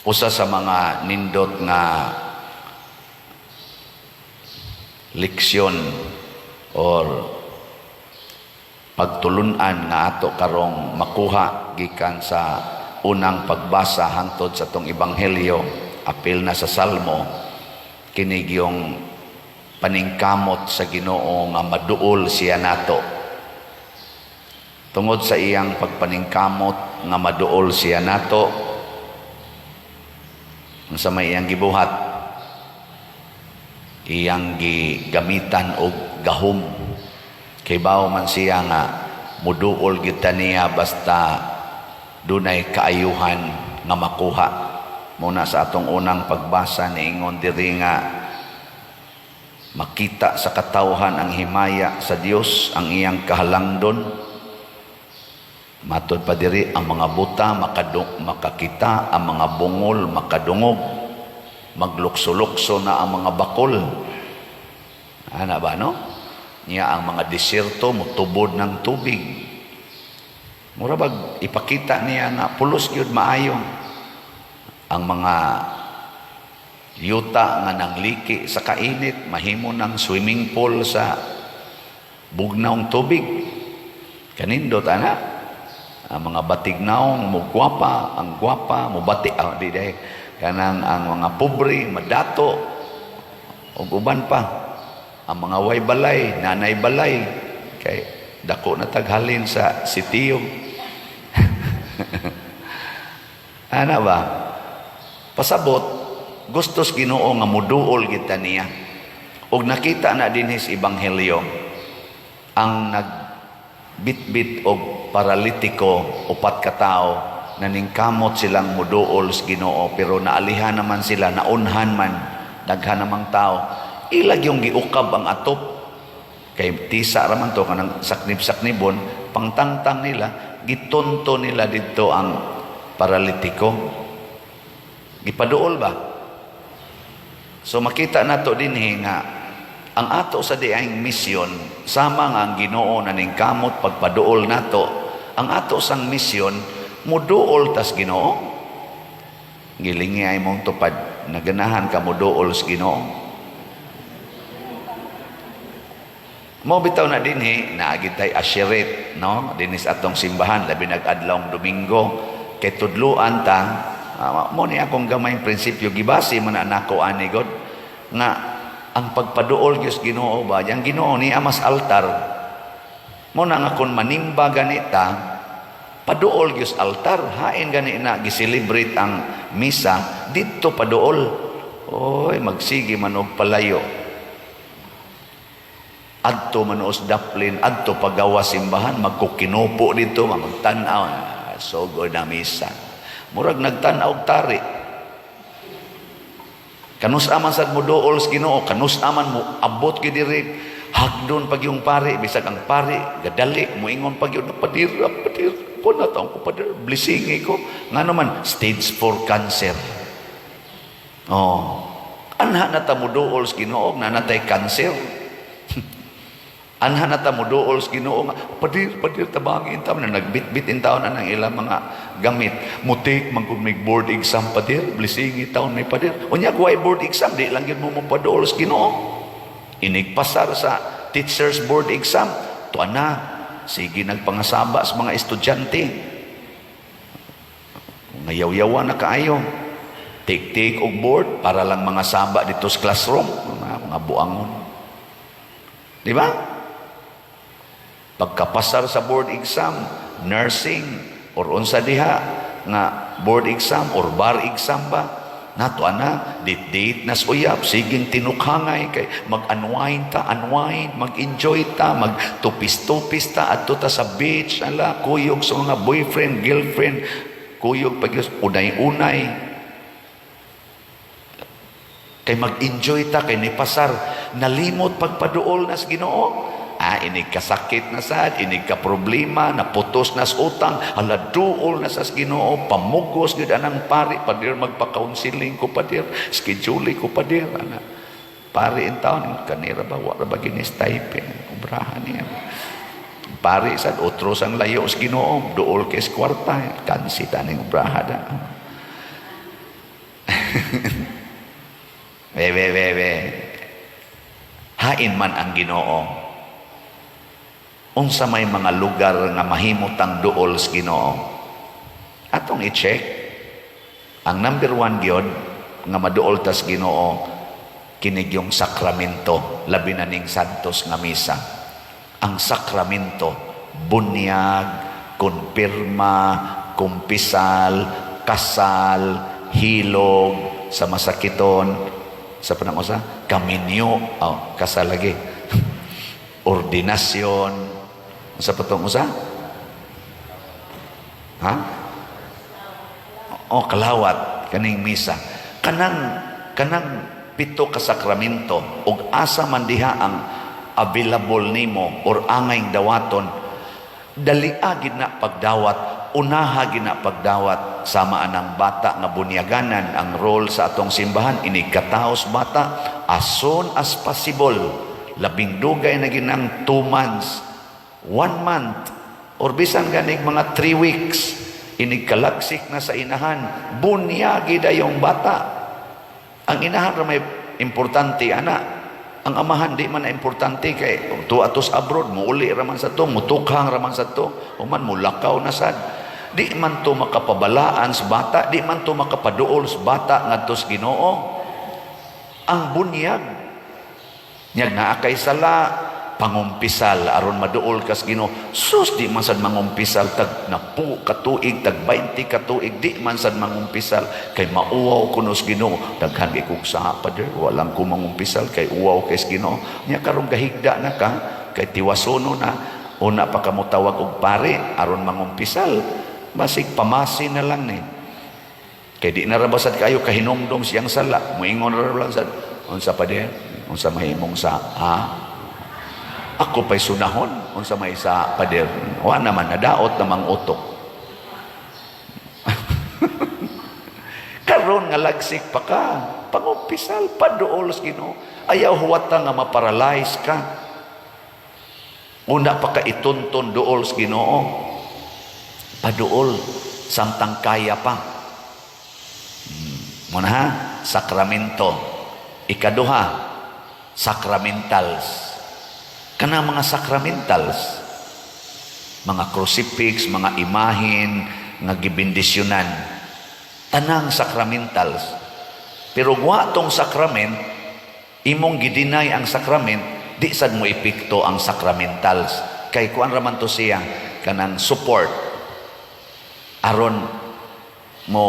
Usa sa mga nindot nga leksyon or pagtulunan nga ato karong makuha gikan sa unang pagbasa hangtod sa tong ebanghelyo, apil na sa Salmo, kinig yung paningkamot sa Ginoo nga maduol siya nato. Tungod sa iyang pagpaningkamot nga maduol siya nato, sa may iyang gibuhat, iyang gigamitan og gahom. Kay bao man siya nga muduol gyud niya basta dunay kaayuhan nga makuha. Muna sa atong unang pagbasa niingon diri nga makita sa katawhan ang himaya sa Dios, ang iyang kahalangdon. Matod pa diri, ang mga buta makakita, ang mga bungol makadungog, maglukso-lukso na ang mga bakol. Ano ba, no? Niya ang mga desierto mutubod ng tubig. Murabag ipakita niya na pulos gyud maayo. Ang mga yuta nga nangliki sa kainit, mahimo ng swimming pool sa bugnaong tubig. Kanindot ana. Ang mga batignaw mo gwapa, ang gwapa mo bati di day kanang ang mga pobre madato ug uban pa ang mga way balay, nanay balay kay dako na taghalin sa sitiyo. Ana ba? Pasabot gustos Ginoo nga muduol kita niya. Ug nakita na dinhi sa ebanghelyo ang nagbitbit og paralitiko, 4 ka tawo, naningkamot silang muduol sa Ginoo, pero naalihan naman sila, naunhan man, daghan namang tao. Ilag yung giukab ang atop. Kay tisa raman to, kanang saknib-saknibon, pangtangtang nila, gitunto nila dito ang paralitiko. Gipaduol ba? So makita nato din nga, ang ato sa diayng misyon, sama nga ang Ginoo naningkamot pagpaduol nato, ang ato sang misyon, muduol tas Ginoo. Gilingi ay mong tupad, naganahan ka muduol sa Ginoo. Mo bitaw na dinhi, naagitay asyeret, no? Dinis atong simbahan, labi nag-adlawng Domingo, kay tudluan ta, mo ni akong gamayng prinsipyo, gibasi man anako ani God, nga ang pagpaduol gyud Ginoo ba, yang Ginoo ni amas altar. Mo na nga kun manimba ganita, paduol gyud altar, hain gani na giselebrate ang misa didto paduol. Oy, magsige man og palayo. Adto man os daplin, adto pagawa simbahan, magkukinupo dito, magtan-aw, sugod na misa. Murag nagtan-aw tari. Kanus aman sad mo duol sa Ginoo, kanus aman mo abot gyud diri hagdon pag yung pari, bisag ang pari gadali mo ingon pag yung padir ko na taong ko padir blessingi ko ngano man stage 4 cancer. Anha na ta mo duol sa Ginoo na natay cancer. Anha na ta mo duol sa Ginoo nga padir tabangin ta na nagbitbit in taon na ng ilang mga gamit mutik magkumig board exam padir blessingi taon may padir unya kuway board exam di lang gyud mo paduol sa Ginoo. Inigpasar sa teachers board exam tuan na sige nagpangasaba sa mga estudyante ngayaw-yawa na kaayo take og board para lang mga saba dito sa classroom mga buangon, di ba? Pagkapasar sa board exam, nursing or unsa diha nga board exam or bar exam ba, nato ana date nas uyab siging tinukhangay kay mag-unwind ta, mag-enjoy ta, magtupis-tupis ta adto ta sa beach, ala kuyog sa mga boyfriend, girlfriend, kuyog pag unay-unay kay mag-enjoy ta kay nipasar nalimot pagpaduol nas Ginoo. Inig kasakit na sad, inig ka problema, naputos nas utang, hala duol na sa Ginoo, pamugos gid anang pari, padir magpa-counseling ko padir, schedule ko padir, ana. Pari in taon, kanira ba, wala ba ginis-typing, ubrahan niya. Pari sad, otros ang layo sa Ginoo, duol kay kwarta, kansi taning ubrahada. we. Hain man ang Ginoo. Unsa may mga lugar nga mahimutang duol sa Ginoo. Atong i-check. Ang number 1 gyud nga maduol tas Ginoo kinig yung sakramento, labi na ning santos nga misa. Ang sakramento, bunyag, konpirma, kumpisal, kasal, hilog, sa masakiton, sa panangusa, kaminyo, kasal lagi, ordinasyon, sa patong usa? Ha? Kalawat, kaning misa. Kanang pito ka sakramento, ug asa man diha ang available nimo or angay dawaton, daliagid na pagdawat, unaha gina pagdawat, sama anang bata nga bunyaganan. Ang role sa atong simbahan, inigkataos bata as soon as possible. Labing dugay na ginang 2 months, 1 month, or bisan ganig mga 3 weeks, inigkalagsik na sa inahan, bunyagi dayong bata. Ang inahan ra may importante, ana. Ang amahan di man na importante, kay tuatos abroad, muuli raman sa to, mutukhang raman sa to, uman mulakaw na sad. Di man to makapabalaan sa bata, di man to makapaduol sa bata ngadto sa Ginoo. Ang bunyag, nyag naa kay sala, pangumpisal aron maduol kas Ginoo. Sus, di man sad mangumpisal tag 10 katuig, tag 20 katuig, di man sad mangumpisal kay mauwaw kuno sa Ginoo. Daghan kay kog sa pader, walang ko mangumpisal kay uwaw kay sa Ginoo. Nya karon gahigda na ka kay tiwasono na, una pa kamo tawag og pare aron mangumpisal. Basig pamasi na lang ni. Kay di na rabasad kayo kahinumdom siyang sala. Moingon ra lang sad, unsa pa der? Unsa mahimong sa ako pa'y sunahon, unsa may sa pader. Wa naman, nadaot namang utok. Karon nga lagsik pa ka, pangumpisal, paduol sa Ginoo. Ayaw huwata nga maparalyze ka. Una pa ka itunton duol sa Ginoo. Paduol, samtang kaya pa. Muna ha, sakramento. Ikaduha, sacramentals. Kanang mga sacramentals, mga crucifix, mga imahin, nga gibindisyonan, tanang sacramentals. Pero wa tong sakrament, imong gidinay ang sakrament, di sad mo epekto ang sacramentals. Kay kuan raman to siya, kanang support, aron mo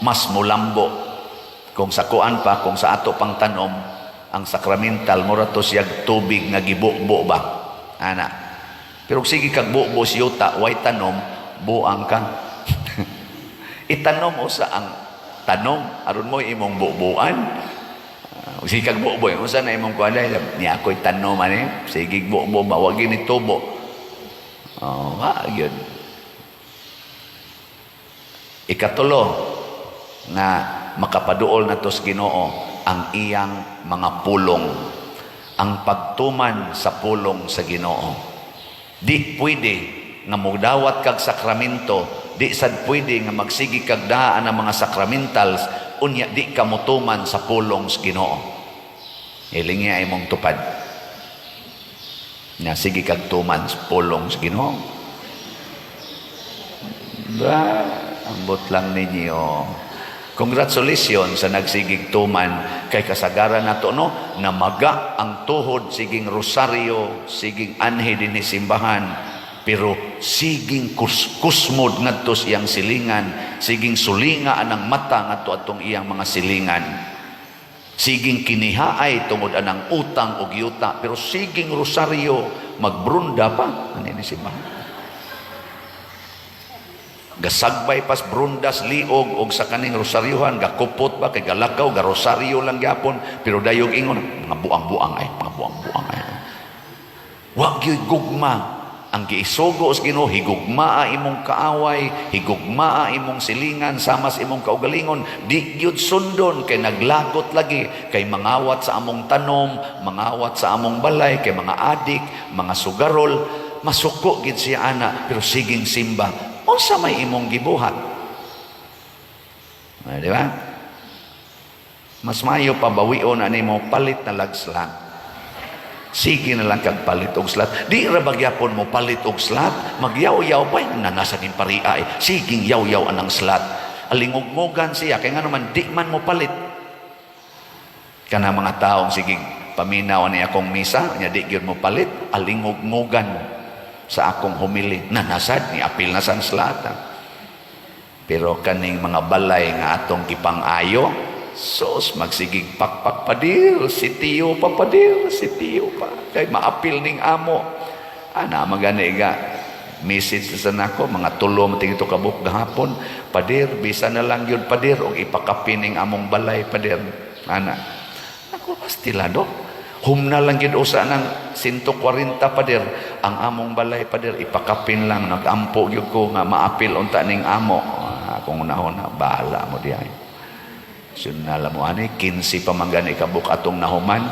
mas mulambo. Kung sa kuan pa, kung sa ato pang tanom, ang sakramental, mura to siya tubig nga gibukbo ba? Ana. Pero sige kag bukbo siyota, way tanom, buang ka. Itanom usa ang tanom, aron mo imong bukbuan. Sige kag bukbo, usa na imong kuanay, ni ako'y tanom ani, sige bukbo ba, wag ni tubo. Yun. Ikatulo, nga makapaduol na to sa Ginoo, ang iyang mga pulong, ang pagtuman sa pulong sa Ginoo. Di pwede nga mudawat kag sakramento, di sad pwede nga magsigi kag daan ang mga sakramentals, unya di ka mutuman sa pulong sa Ginoo. Ilingi ay mong tupad. Nga sige kag tuman sa pulong sa Ginoo. Ambot lang ninyo. Congratulations sa nagsigig tuman kay kasagaran nato no, namaga ang tuhod siging rosaryo, siging anhe dinhi simbahan, pero siging kusmod ngadto iyang silingan, siging sulinga anang mata ngadto atong iyang mga silingan. Siging kinihaay tungod anang utang og yuta, pero siging rosaryo, magbrunda pa ani ni simbahan. Gasagbay pas brundas liog og sa kaning rosaryuhan, gakupot ba kay galakaw ga rosaryo lang gyapon, pero dayog ingon mga buang-buang ay, mga buang-buang ay. Wa gyud gugma ang giisugo sa Ginoo, higugmaa imong kaaway, higugmaa imong silingan sama sa imong kaugalingon, di gyud sundon kay naglagot lagi, kay mangawat sa among tanom, mangawat sa among balay, kay mga adik, mga sugarol, masuko gid siya ana, pero siging simba. Unsa may imong gibuhat? Di ba? Mas mayo pa bawion ani mo palit na lagslat. Sige na lang kag palit og slat. Di ra bagyapon mo palit og slat, magyaw-yaw pa nasa ning pariay. Sige yaw-yaw anang slat. Alingog-ngogan siya kay nga naman di man mo palit. Kana mga taong sige paminaw ni akong misa, nya di gyud mo palit, alingog-ngogan sa akong humili. Nanasad ni apil na sang slata. Pero kaning mga balay nga atong gipang-ayo, sos magsigig pakpak padir, sitiyo pa padir, sitiyo pa. Kay maapil ning amo. Ana magani ga message sa nako mga tulo mating ito kabuk gahapon, padir bisa na lang yun padir og ipakapi ning among balay padir. Ana. Ako pastilado. Humna lang yun usa ng 140 padir ang among balay padir ipakapin lang nagampo gyud ko nga maapil unta ning amo. Kung unahon na bahala mo diay. Sunala mo ani 15 pamanggani kabuk atong nahuman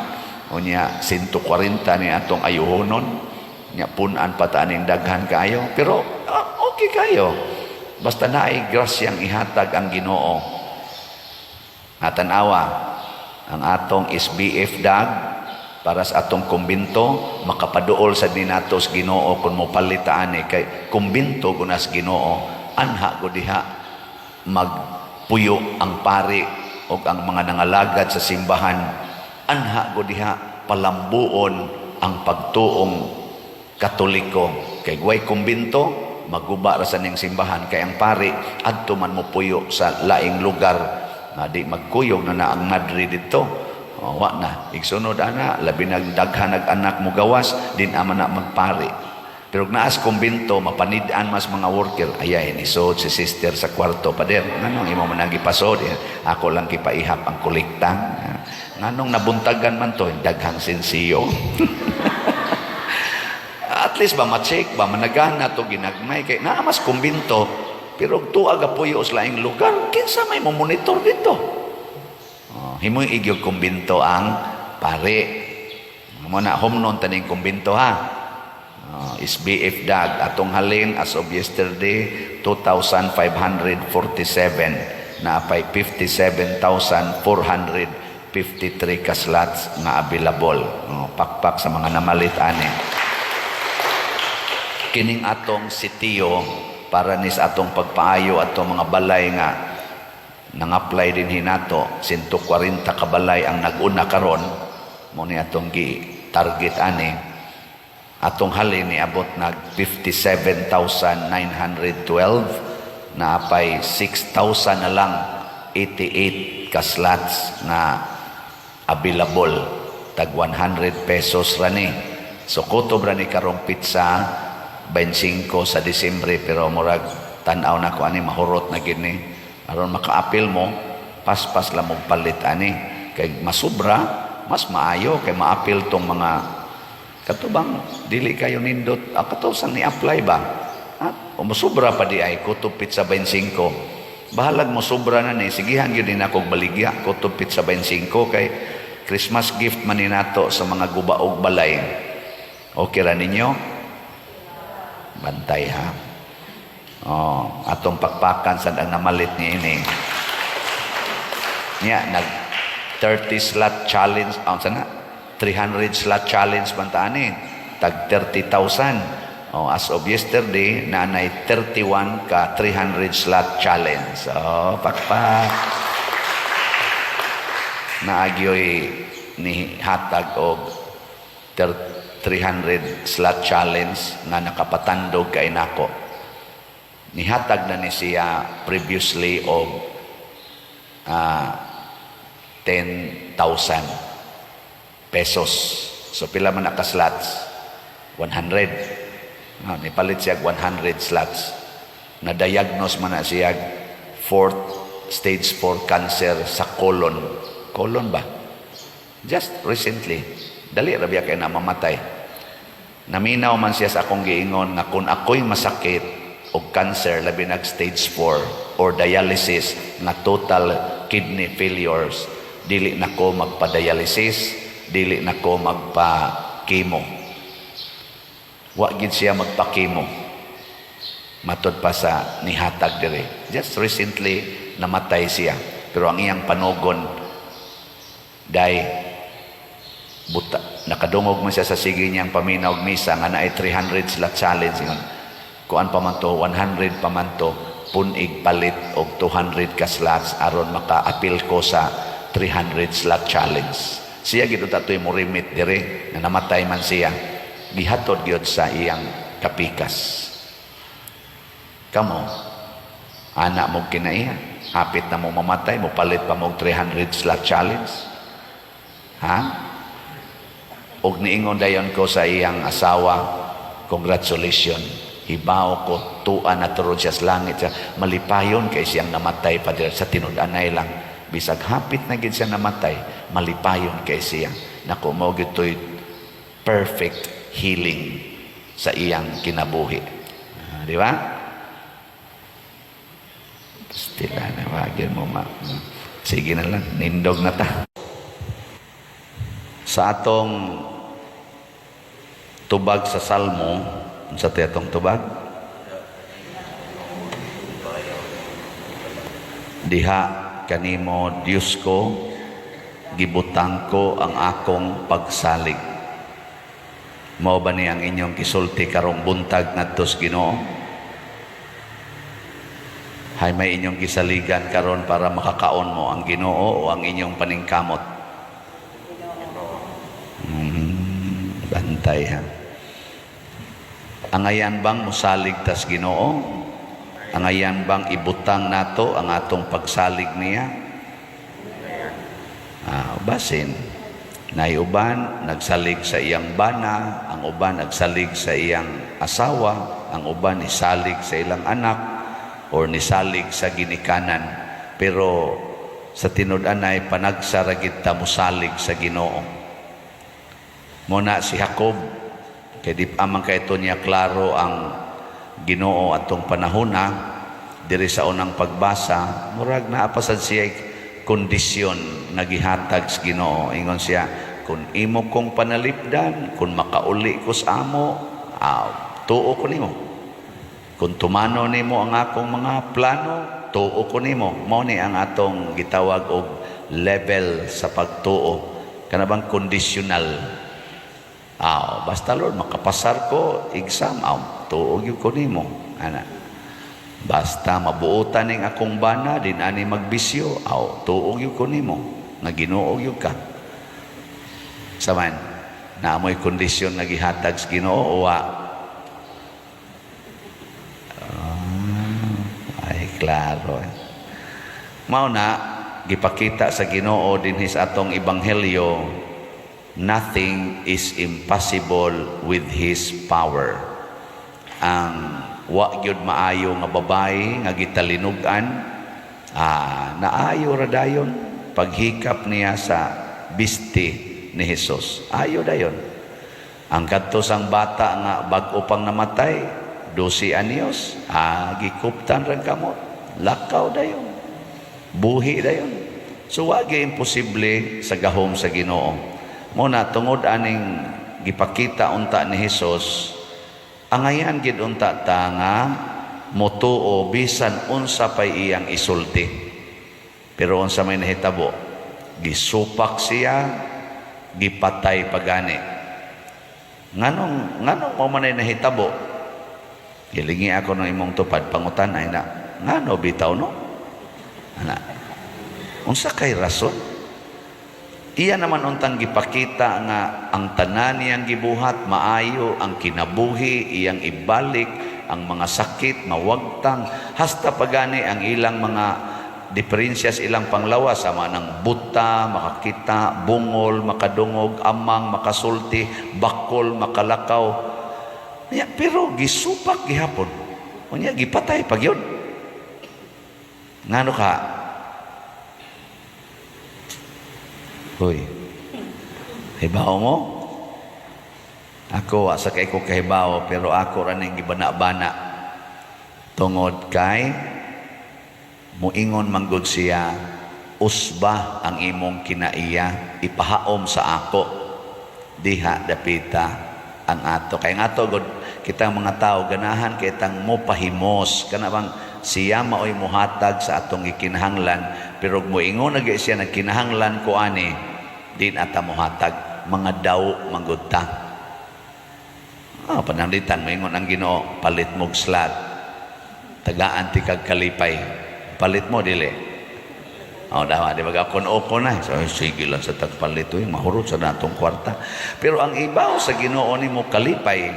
unya 140 ni atong ayuhonon nya punan pa ta aning daghan kaayo pero okay kayo basta naay grasyang ihatag ang Ginoo. Natanawa ang atong SBF dag para sa atong kumbinto makapaduol sa dinatos Ginoo kun mo palitaan kay kumbinto kunas Ginoo anha ko diha magpuyo ang pari o ang mga nangalagad sa simbahan anha go diha palambuon ang pagtuong Katoliko kay way kumbinto maguba ra sa ning simbahan kay ang pari adto man mo puyo sa laing lugar nga di magkuyog na ang madri dito wa na igsunod ana labi nagdaghan nag-anak mo gawas din ama na magpari. Pero naas kumbinto, mapanidaan mas mga worker, ayay, nisod si sister sa kwarto pa din. Nganong imo man nagipasod, ako lang kipaihap ang kolekta. Nganong nabuntagan man to, daghang sensiyo. At least ba ma-check ba, managana to ginagmay. Kaya naamas kumbinto, pero tuag apoyo sa laing lugar, kinsa may monitor dito. Himoy igyog kumbinto ang pare. Muna, homnon taning kumbinto ha. SBF dag atong halin as of yesterday 2,547 na pay 57,453 ka slots nga available pakpak sa mga namalit ani kining atong sitiyo para ni sa atong pagpaayo atong mga balay nga nang-apply din hinato 140 ka balay ang nag-una karon mo ni atong gi target ani atong halin ni abot nag 57,912 na apay 6,000 na lang 88 ka slots na available tag 100 pesos rani so kutob rani karong pizza 25 sa Disyembre pero murag tan-aw na ko ani mahurot na gini aron maka-apil mo paspas lang mo palit ani kay masubra mas maayo kay maapil tong mga katubang dili kayo nindot katusan ni apply ba umusubra pa di ay kutob pizza 25 bahalag mo sobra na ni sigihan gyud din ako baligya kutob pizza 25 kay Christmas gift man ni nato sa mga gubaog balay okay ra ninyo bantay ha atong pakpakan sa ang namalit ni ini niya nag 30 slot challenge sana 300 slot challenge bantaani tag 30,000 as of yesterday nanay 31 ka 300 slot challenge pakpak naagyoy ni hatag og 300 slot challenge nga nakapatandog kay nako nihatag na ni siya previously og 10,000 pesos. So pila man naka slots? 100. Nipalit siya 100 slots. Na-diagnose man na siya 4th stage 4 cancer sa colon. Colon ba? Just recently. Dali ra biya kay na mamatay. Naminaw man siya sa akong giingon nga kung ako'y masakit og cancer labi nag stage 4 or dialysis nga total kidney failures dili nako magpa-dialysis dili na ko magpa-chemo. Wa gid siya magpa-chemo. Matod pa sa nihatag dire. Just recently namatay siya. Pero ang iyang panugon Dahil buta, nakadungog man siya sa sige niyang paminaw og misa nga naay 300 slot challenge ingon. Kuan pa man to 100 pa man to punig palit og 200 ka slots aron maka-appeal ko sa 300 slot challenge. Siya gid tatoy mo remit dire na namatay man siya. Gihatod gyud sa iyang kapikas. Kamo anak mo kinaiya, hapit na mo mamatay, mo palit pa mo 300 slot challenge. Ha? Og niingon dayon ko sa iyang asawa, congratulations. Hibaw ko, tuan na turod siya sa langit siya. Malipayon kay siyang namatay pa dira sa tinud-anay lang. Bisag hapit na gid siya namatay, malipayon kay siya. Naku, mo gito'y perfect healing sa iyang kinabuhi. Di ba? Stila na, wagin mo sige na lang, nindog na ta. Sa atong tubag sa Salmo, sa tiyatong tubag, diha kanimo Diyos ko, gibutang ko ang akong pagsalig. Mao ba ni ang inyong kisulti karong buntag ngadto sa Ginoo? Hay may inyong gisaligan karon para makakaon mo ang Ginoo o ang inyong paningkamot? Bantay ha. Angayan bang musalig tas Ginoo? Angayan bang ibutang nato ang atong pagsalig niya? Basin. Naiuban, nagsalig sa iyang bana, ang uban nagsalig sa iyang asawa, ang uban nisalig sa ilang anak, or nisalig sa ginikanan. Pero sa tinud-anay, panagsaragit ta musalig sa Ginoo. Muna si Jacob, kay di amang kaito niya klaro ang Ginoo atong panahona, diri sa unang pagbasa, murag naapasad siya kondisyon nga gihatag sa Ginoo. Ingon siya, kung imo kong panalipdan, kung makauli ko sa amo, tuo ko nimo. Kung tumano nimo ang akong mga plano, tuo ko nimo. Mao ni ang atong gitawag og level sa pagtuo. Kanabang conditional. Basta Lord, makapasar ko exam, tuog yun ko nimo. Basta mabuutan ning akong bana, din ani magbisyo, tuog yun ko nimo. Nga Ginoo yun ka. Saman, naamoy kondisyon nga gihatag sa Ginoo, uwa. Ay, klaro. Mao na, gipakita sa Ginoo din sa atong ebanghelyo, nothing is impossible with His power. Ang wa gyud maayo nga babae nga gitalinugan, naayo ra dayon paghikap niya sa bisti ni Hesus. Ayo dayon. Ang kadto sang bata nga bag-o pang namatay, 12 anyos, gikuptan ra kamot. Lakaw dayon. Buhi dayon. So wa gyud imposible sa gahom sa Ginoo. Muna tungod aning gipakita unta ni Hesus, angayan gid unta ta nga motuo bisan unsa pay iyang isulti. Pero unsa may nahitabo, gisupak siya, gipatay pagani. Nganong mo man nahitabo? Gilingi ako ng imong tupad pangutan ay na, ngano bitaw no? Unsa kay rason? Iya naman untang gipakita nga ang tanan niyang gibuhat maayo, ang kinabuhi iyang ibalik, ang mga sakit mawagtang, hasta pagani ang ilang mga diferensya sa ilang panglawas, sama ng buta, makakita, bungol, makadungog, amang, makasulti, bakol, makalakaw. Pero gisupak gihapon. Unya gipatay pag yun. Ngano ka? Hoy, hibaw mo? Ako, asa kay ko kahibaw, pero ako raning gibana-bana. Tungod kay, muingon manggod siya, usba ang imong kinaiya, ipahaom sa ako, diha dapita ang ato. Kay nga to, kitang mga tao, ganahan kitang mo pahimos, kanabang siya maoy muhatag sa atong ikinahanglan, pero muingon na siya nagkinahanglan ko ani, din ata mohatag mga daw manggudta. Pananglitan maingon ang Ginoo, palit mog slat, tagaan ti kag kalipay, palit mo dili. Dawa, di ba kon na. So, sige lang sa tagpalit mahurot sa natong kwarta. Pero ang ibaw sa Ginoo ni mo kalipay,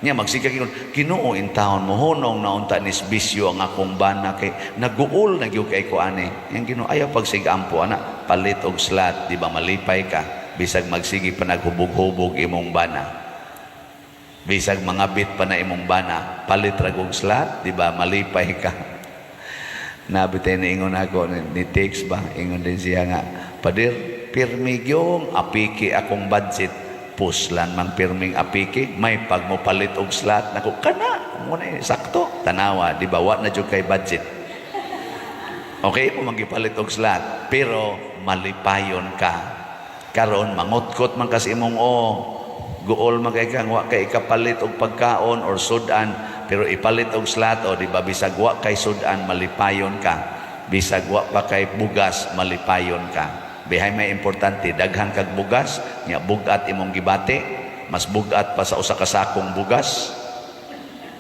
niya magsiga Ginoo in taon mo hunong naunta nis bisyo ang akong bana kay naguol nagyug kay ko ani. Yang Ginoo ayaw pagsigampo ana, palit og slat, di ba malipay ka bisag magsigi pa naghubog-hubog imong bana. Bisag mangabit pa na imong bana, palit ra og slat, di ba malipay ka. Nabitay na ingon ako ni text ba, ingon din siya nga, Padir, pirmi gyong apiki akong budget, puslan man pirming apiki, may pag mo palit og slat, nako kana, muna sakto, tanawa, di ba, na jud kay budget. Okay, mo magipalit og slat, pero malipayon ka. Karon mangutkot man kasi imong guol man kay kang wa kay kapalit og pagkaon or sudan, pero ipalit og slat di ba bisag wa kay sudan malipayon ka, bisag wa pa kay bugas malipayon ka. Bihay may importante daghan kag bugas nya bugat imong gibati, mas bugat pa sa usa ka sakong bugas.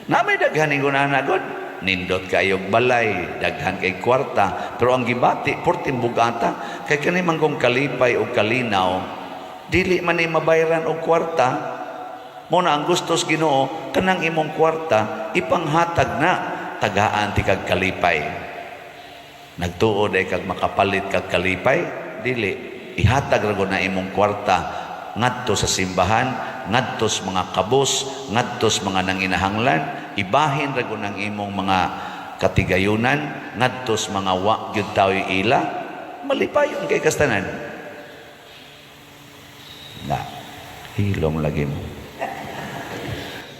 Namay daghan ingonana god nindot kayog balay, daghan kay kwarta, pero ang gibati porting bugata kay kani manggong kalipay o kalinaw, dili man ni mabayaran og kwarta. Muna ang gustos Ginoo kanang imong kwarta ipanghatag na tagaan ti kag kalipay. Nagtuod ay kag makapalit kag kalipay, dili ihatag ra na imong kwarta ngadto sa simbahan, ngadto sa mga kabus, ngadto sa mga nanginahanglan, ibahin ra ng imong mga katigayunan, ngadto sa mga wa gyud tawi ila, malipayon kay kastanan. Na hilong lagi mo.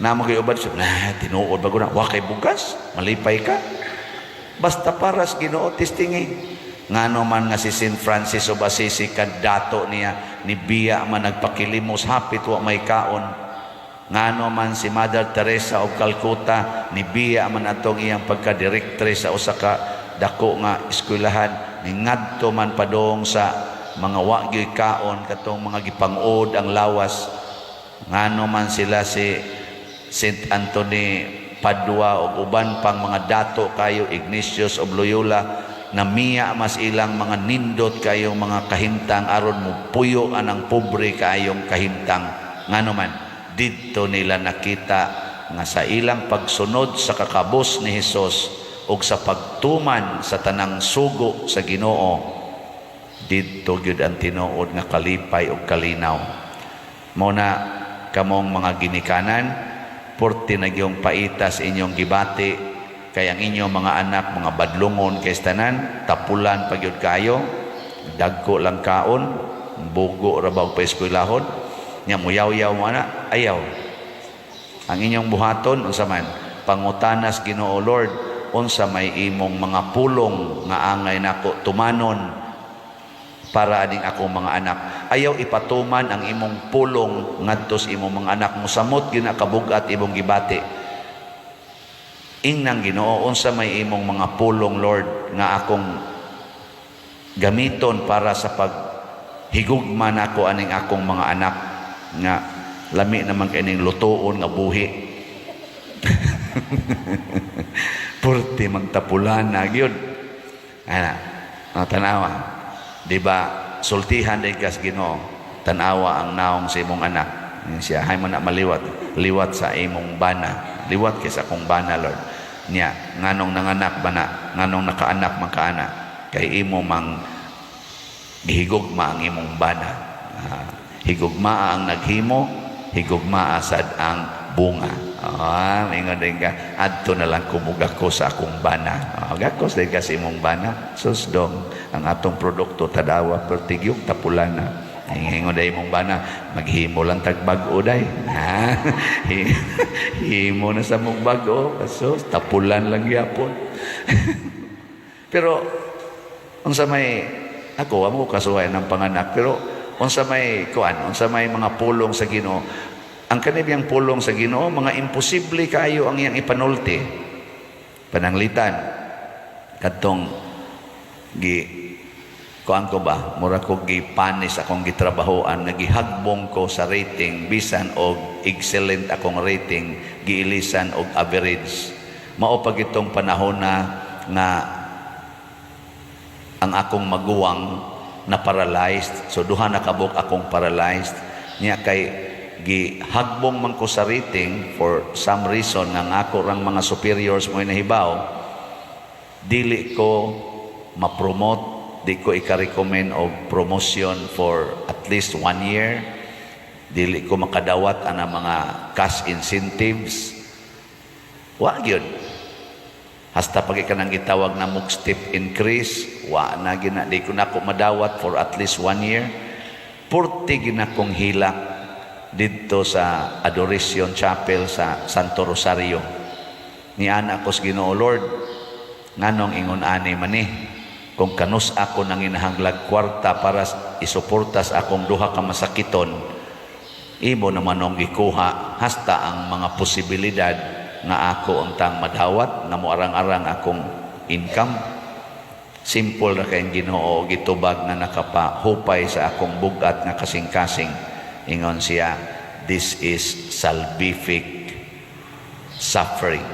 Namo kay ubad siya, tinuod ba ko na, wa kay bugas, malipay ka. Basta paras Ginoo tistingi. Ngano man nga si St. Francis of Assisi kadato niya, ni biya man nagpakilimos, hapit wa may kaon. Ngano man si Mother Teresa of Calcutta, ni biya man atong iyang pagka-direktre sa usa ka dako nga eskwelahan, ni ngadto man padong sa mga wa gyud kaon katong mga gipangod ang lawas. Ngano man sila si St. Anthony Padua o uban pang mga dato kayo, Ignatius of Loyola, na miya mas ilang mga nindot kayong mga kahintang aron mo puyo anang pobre kayong kahintang. Ngano man didto nila nakita nga sa ilang pagsunod sa kakabos ni Hesus ug sa pagtuman sa tanang sugo sa Ginoo, didto gyud ang tinuod nga kalipay ug kalinaw. Muna kamong mga ginikanan, porti na gyung paitas inyong gibati, kay ang inyong mga anak, mga badlungon kay tanan, tapulan pagyud kayo, dagko lang kaon, bugo ra ba pa eskwelahon, nya muyaw-yaw mo ana, ayaw. Ang inyong buhaton unsa man, pangutanas Ginoo Lord, unsa may imong mga pulong nga angay nako tumanon para aning akong mga anak. Ayaw ipatuman ang imong pulong ngadto sa imong mga anak mo, samot gyud kabugat imong gibati. Ingnang Ginoo, unsa may imong mga pulong Lord nga akong gamiton para sa paghigugma nako aning akong mga anak nga lami naman kining lutuon nga buhi. Purti magtapulan na gyud. Tanawa. Di ba, sultihan din kas Ginoo, tanawa ang naong sa imong anak. Siya, hay mo na maliwat, liwat sa imong bana, liwat kay sa akong bana Lord. Niya, nganong nanganak bana, nganong nakaanak makaana, kay imo mang gihigugma ang imong bana. Higugma ang naghimo, higugma sad ang bunga. Ingon din ka, adto na lang kumugak ko sa akong bana. Gakos din ka sa imong bana. Susdong, ang atong produkto tadawa, pertigyog, tapulan na. Ingon din imong bana, maghimo lang tagbag-o day. Himo na sa mong bag-o, kasos, tapulan lang yapon. Pero, unsa may, ako, amo kasuhay ng panganak, pero, unsa may mga pulong sa Ginoo, ang kanibiyang pulong sa Ginoo, mga imposible kayo ang iyang ipanulti. Pananglitan, katong kuan ko ba, mura ko gipanis akong gitrabahoan, nagihagbong ko sa rating, bisan og excellent akong rating, giilisan og average. Mao pag itong panahon na nga ang akong maguwang na paralyzed, so duha na kabuk akong paralyzed, niya kay gihagbong man ko sa rating for some reason nga ako rang mga superiors mo nahibaw, dili ko ma-promote, di ko ika-recommend og promotion for at least 1 year. Dili ko makadawat ana mga cash incentives. Wa gyud. Hasta pag ikanang gitawag na mug step increase, wa na gina, di ko na ko madawat for at least 1 year. Purti gina kong hilak dito sa Adoration Chapel sa Santo Rosario. Ni ana ko sa Ginoo, Lord, nganong ingon ani man ni, kung kanus ako nang inahanglag kwarta para isuportas akong duha ka masakiton, imo naman nung gikuha hasta ang mga posibilidad nga ako untang madawat na moarang-arang akong income. Simple na kayong Ginoo, gitubag na nakapahupay sa akong bugat nga kasing-kasing. Ingon siya, this is salvific suffering.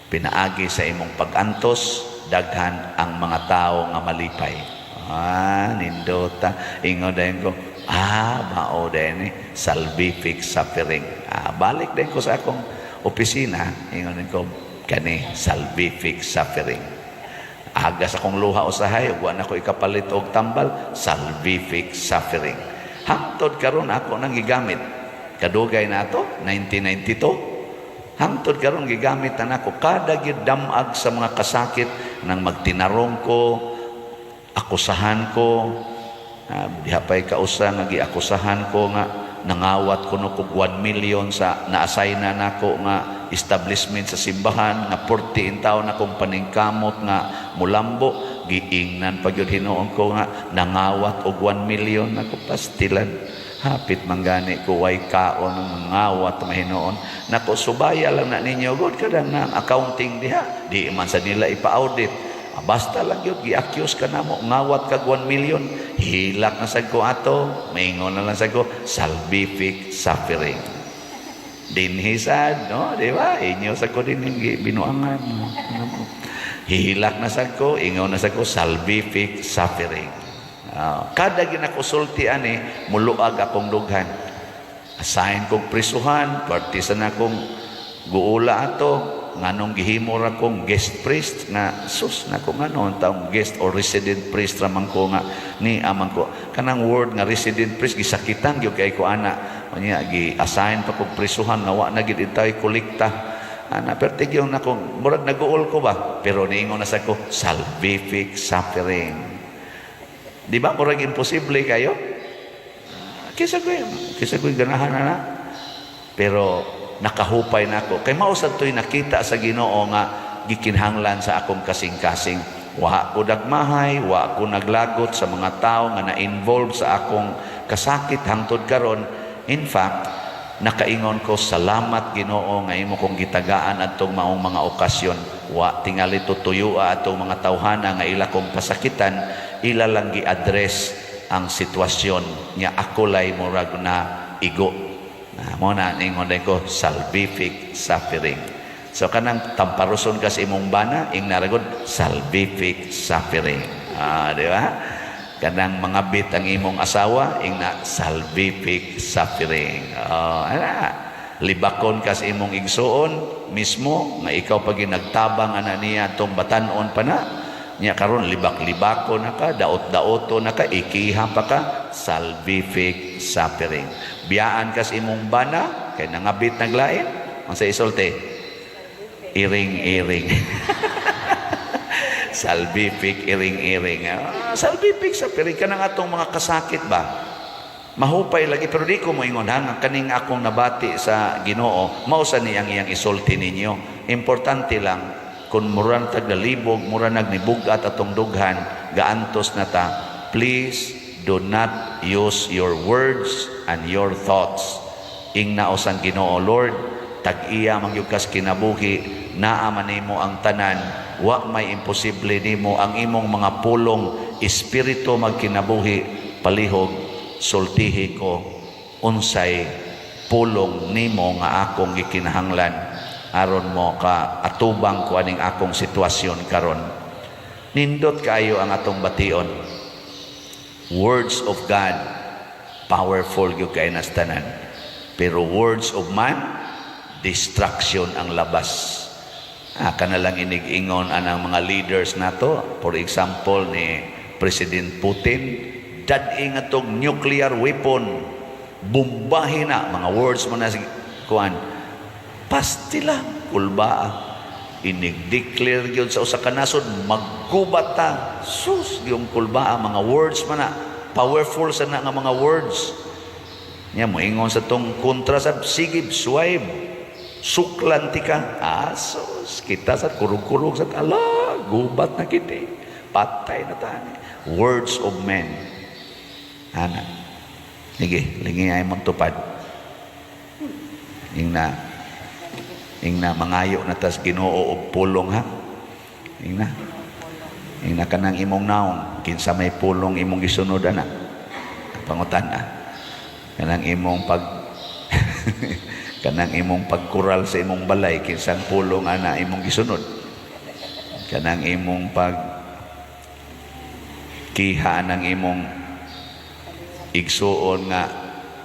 Pinaagi sa imong pag-antos, daghan ang mga tao nga malipay. Nindota. Ingon dahin ko, mao dahin salvific suffering. Balik dahin ko sa akong opisina, ingon ko, kani salvific suffering. Agas akong luha usahay, wa na ko ikapalit og tambal, salvific suffering. Hangtod karon ako nang gigamit. Kadugay na to, 1992. Hangtod karon gigamit na nako kada gid damag sa mga kasakit nang magtinarong ko, akusahan ko, diha pay kausa nga giakusahan ko nga nangawat ko no kog 1 million sa na-assign na nako nga establishment sa simbahan nga 14 taon na kong paningkamot nga mulambo, giingnan pag yun hinuon ko nga nangawat og 1 million nako pastilan. Hapit manggani ko way kaon ng ngawat mahinoon. Nako subaya lang na ninyo god kadang na accounting diha. Di man sa nila ipa-audit. Basta lang yun, gi-accuse ka na mo, ngawat kag 1 million. Hilak na sad ko ato. Maingon na lang sad ko, salvific suffering. Dinhisad, no? Di ba? Inyo sa ko din yung binuangan. Hilak na sad ko, ingon na sad ko, salvific suffering. Kada ginakusulti ani muluag akong dughan, assign kong prisuhan, partisan akong guula ato, nganong gihimo ra kong guest priest nga sus na ko nganon taong guest or resident priest ramang ko nga ni amang ko kanang word nga resident priest gisakitan gyud kay ko ana nya gi-assign pa kong prisuhan nga wa na gid itay kolekta ana pertigyo na kong murag naguol ko ba pero niingon na sa ko salvific suffering. Di ba murag imposible kayo? Kisa ko ganahan na. Pero nakahupay na ako. Kay mausad to'y nakita sa Ginoo nga gikinhanglan sa akong kasing-kasing. Wa ko dagmahay, wa ko naglagot sa mga tao nga na-involve sa akong kasakit hangtod karon. In fact, nakaingon ko, salamat Ginoo nga imo kong gitagaan atong maong mga okasyon. Wa tingali tutuyua atong mga tawhana nga ila kong pasakitan, ila lang gi-address ang sitwasyon niya ako lay murag na igo. Mo na ningon ko salvific suffering. So kanang tamparuson ka sa imong bana, ing naragod salvific suffering. Di ba? Kanang mga bit ang imong asawa, ing na salvific suffering. Libakon ka sa imong igsuon mismo nga ikaw pag nagtabang ana niya tong batanon pa na nya karon libak-libako na ka, daot-daoto na ka, ikiha pa ka, salvific suffering. Biyaan ka sa imong bana, kay nangabit naglain, ang sa isolte, iring-iring. Salvific, iring-iring. Salvific suffering, ka na nga itong mga kasakit ba? Mahupay lagi, pero di ko mo ingon, kaning akong nabati sa Ginoo, mausa niyang iyang isulti ninyo. Importante lang, kung murang taglalibog, murang nagnibugat atong dughan, gaantos na ta, please do not use your words and your thoughts. Ing naosan Ginoo, Lord, tag-iya mangyukas kinabuhi, naaman nimo ang tanan, wa may imposible nimo ang imong mga pulong, espiritu magkinabuhi palihog, sultihi ko unsay pulong nimo nga akong gikinahanglan aron mo ka atubang ko aning akong sitwasyon karon. Nindot kayo ang atong bation. Words of God, powerful yung kay nastanan. Pero words of man, distraction ang labas. Kanalang inig-ingon anang mga leaders nato. For example, ni President Putin, dad-ing atong nuclear weapon, bumbahin na, mga words mo na kuan, pastila, kulbaa. Inig-declare yun sa usa ka nasod, maggubat ta. Sus, yung kulbaa, mga words man na, powerful sa na nga mga words. Nya mo ingon sa tong kontra sa sigib, swipe, suklanti ka. Sus, kita sa kurug-kurug sa ala, gubat na kita. Patay na tani. Words of men. Ana. Sige, lingi ay mong tupad. Ingna mangayo na tas Ginoo og pulong ha. Ingna kanang imong naong kinsa may pulong imong gisunod ana. Pangutan na. Kanang imong kanang imong pagkural sa imong balay kinsang pulong ana imong gisunod. Kanang imong kiha ng imong igsuon nga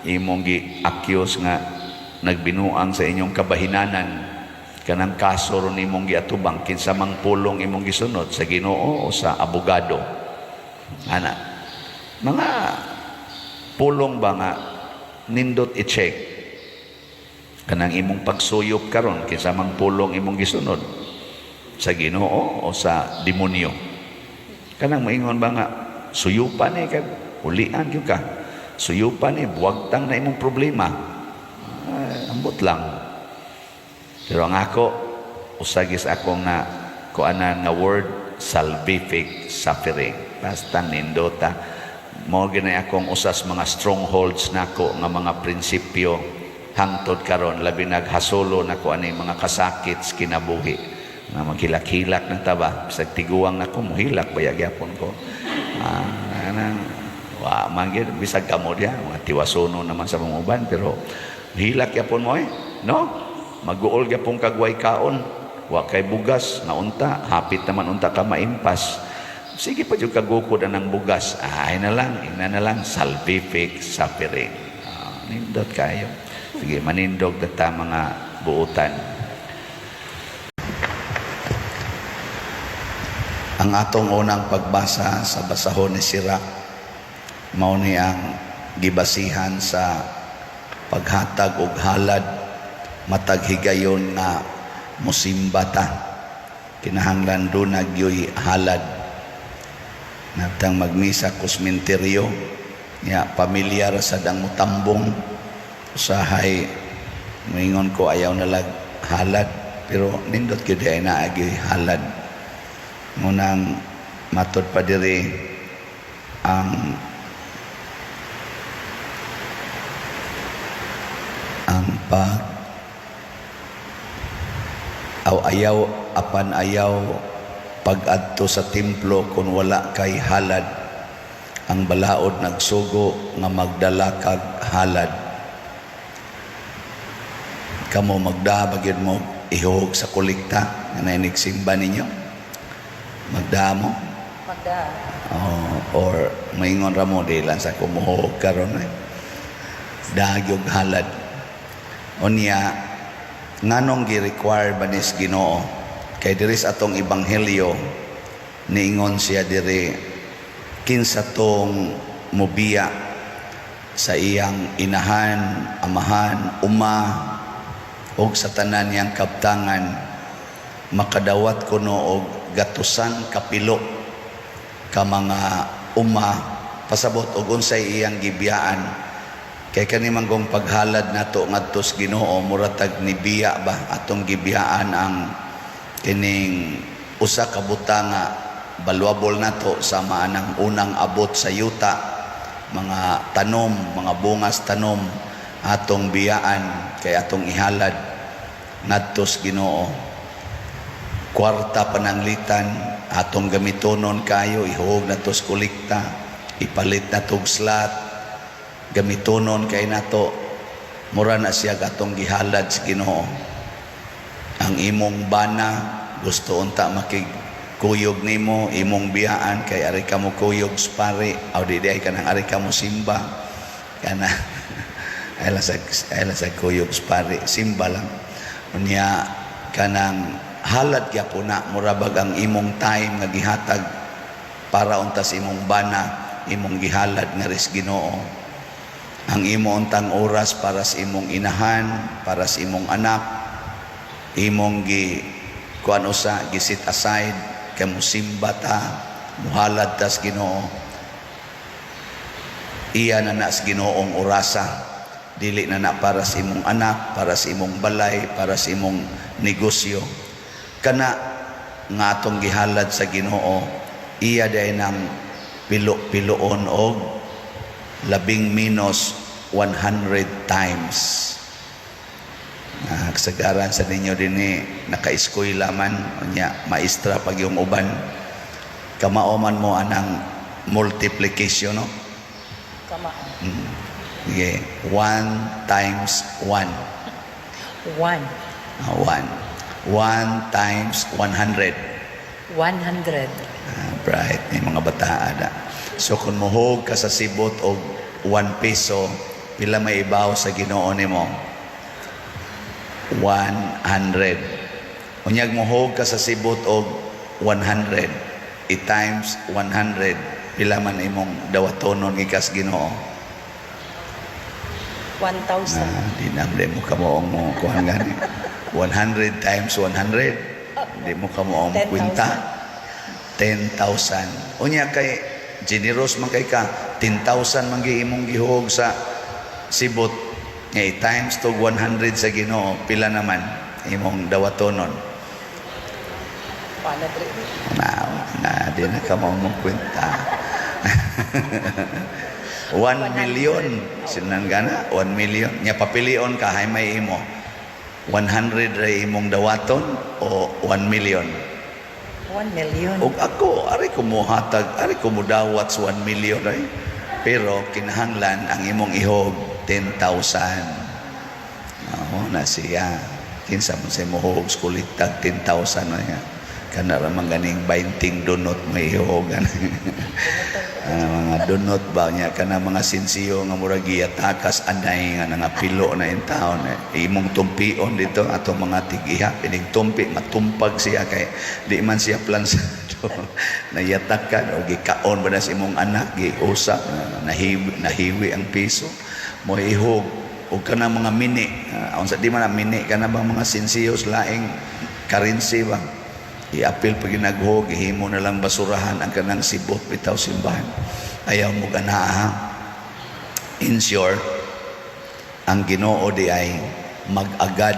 imong gi-accuse nga nagbinuang sa inyong kabahinanan, kanang kaso ron imong giatubang kinsa mang pulong imong gisunod, sa Ginoo o sa abogado. Ana, mga pulong ba nga nindot i-check kanang imong pagsuyop karon kinsa mang pulong imong gisunod, sa Ginoo o sa demonyo. Kanang maingon ba nga suyupan kag ulian gyud ka, suyupan buwagtang na imong problema. Ambot lang. Pero ang ako, usagis akong na kuanan nga word, salvific suffering. Basta nindota. Mo ginay akong usas mga strongholds nako nga mga prinsipyo hangtod karon labi naghasulo nako ani mga kasakit sa kinabuhi. Nga maghilak-hilak ng taba. Bisag tiguang nako, muhilak bayag yapon ko. Manggid, bisag kamo diya, mga tiwasono naman sa panguban, pero hilak yapon mo no? Mag-uol yapon kagway kaon, wa kay bugas, naunta, hapit naman unta ka maimpas. Sige pa yung kagukod ng bugas, ina na lang, salvific suffering. Nindot kayo. Sige, manindog data mga buutan. Ang atong unang pagbasa sa basahon ni Sirach, mao ni ang gibasihan sa paghatag og halad matag higayon nga musimbata. Kinahanglan do nagyoy halad. Natang magmisa kusmenteryo, ya pamilyar sa dang mutambong usahay moingon ko ayaw nalag halad, pero nindot gyud ay naagi halad. Munang matod pa diri ang pag ayaw apan ayaw pag-adto sa templo kung wala kay halad. Ang balaod nagsugo nga magdala kag halad. Kamo magdabagid mo ihog sa kolekta nga nainigsimba ninyo. Magdamo? Magda. Or maingon ra mo dilan sa kumuhog karon dagyog halad. Unya nganong gi-require ba nis Ginoo? Kay diri sa atong ebanghelyo niingon siya diri kinsa tong mobiya sa iyang inahan, amahan, uma ug sa tanan niyang kabtangan, makadawat kuno og gatusan kapilo ka mga uma pasabot og unsay iyang gibiyaan. Kay kani manggong paghalad nato ngadto sa Ginoo muratag ni biya ba atong gibiyaan ang kining usa ka butanga valuable nato sama anang unang abot sa yuta, mga tanom, mga bungas tanom atong biyaan kay atong ihalad ngadto sa Ginoo. kwarta pananglitan atong gamitonon kayo, ihog na tos kolekta, ipalit na tog slot, gamitonon kay nato, mura na siya atong gihalad sa Ginoo. Ang imong bana gusto unta makigkuyog nimo, imong biyaan kay ari ka mo kuyog spari, aw di ay kanang ari ka mo simba kana ay sa kuyog spari, simba lang unya kanang halad gyapon na murabag ang imong time nga gihatag para untas imong bana, imong gihalad nga ris Ginoo. Ang imo untang oras para sa imong inahan, para sa imong anak, imong kuan usa gisit aside kay musimba ta, muhalad ta sa Ginoo. Iya na sa Ginoong orasa, dili na para sa imong anak, para sa imong balay, para sa imong negosyo. Kana nga atong gihalad sa Ginoo, iya day nang pilo-piloon og labing minus 100 times. Kasagaran sa ninyo din naka-eskwela man, nya maestra pag yung uban, kamaoman mo anang multiplication, no? Kama. Okay. 1 times 1. 1. 1 times 100. 100. Bright, may mga bata ada. So kung muhog ka sa sibot o 1 peso, pila may ibaw sa Ginoo nimo? 100. Unyag muhog ka sa sibot og 100, i-times 100, pila man imong dawatonon ikas Ginoo? 1,000. Di na mo kamoong mo kuhan gani. 100 times 100, di mo kamoong kwenta. 10,000. Unya kay generous man kay ka, 10,000 man imong gihog sa sibot. Ngay times to 100 sa Ginoo, pila naman imong dawatonon? Na di na ka mong kwenta. 1 million sinan gana 1 million nya papilion ka hay may imo 100 ra imong dawaton o 1 million. 1 million. Og ako ari ko mo hatag, ari ko mo dawat sa 1 million ay. Pero kinahanglan ang imong ihog 10,000. Na siya kinsa mo sa mohog skulit tag 10,000 na ya. Kana ra man ganing 20 donut may ihogan. Mga donut ba niya kana mga sinsiyo nga murag giyatakas anay nga nangapilo na in taon imong tumpion dito ato mga tigiha pining tumpi matumpag siya kay di man siya plansado nayatakan o gikaon ba na sa imong anak giusap nahiwi ang piso mo ihog o kana mga mini unsa di man mini kana bang mga sinsiyos laing currency ba i-apil pag ginagho, gihimo na lang basurahan ang kanang sibot bitaw simbahan. Ayaw mo ganaha. In short, ang Ginoo di ay mag-agad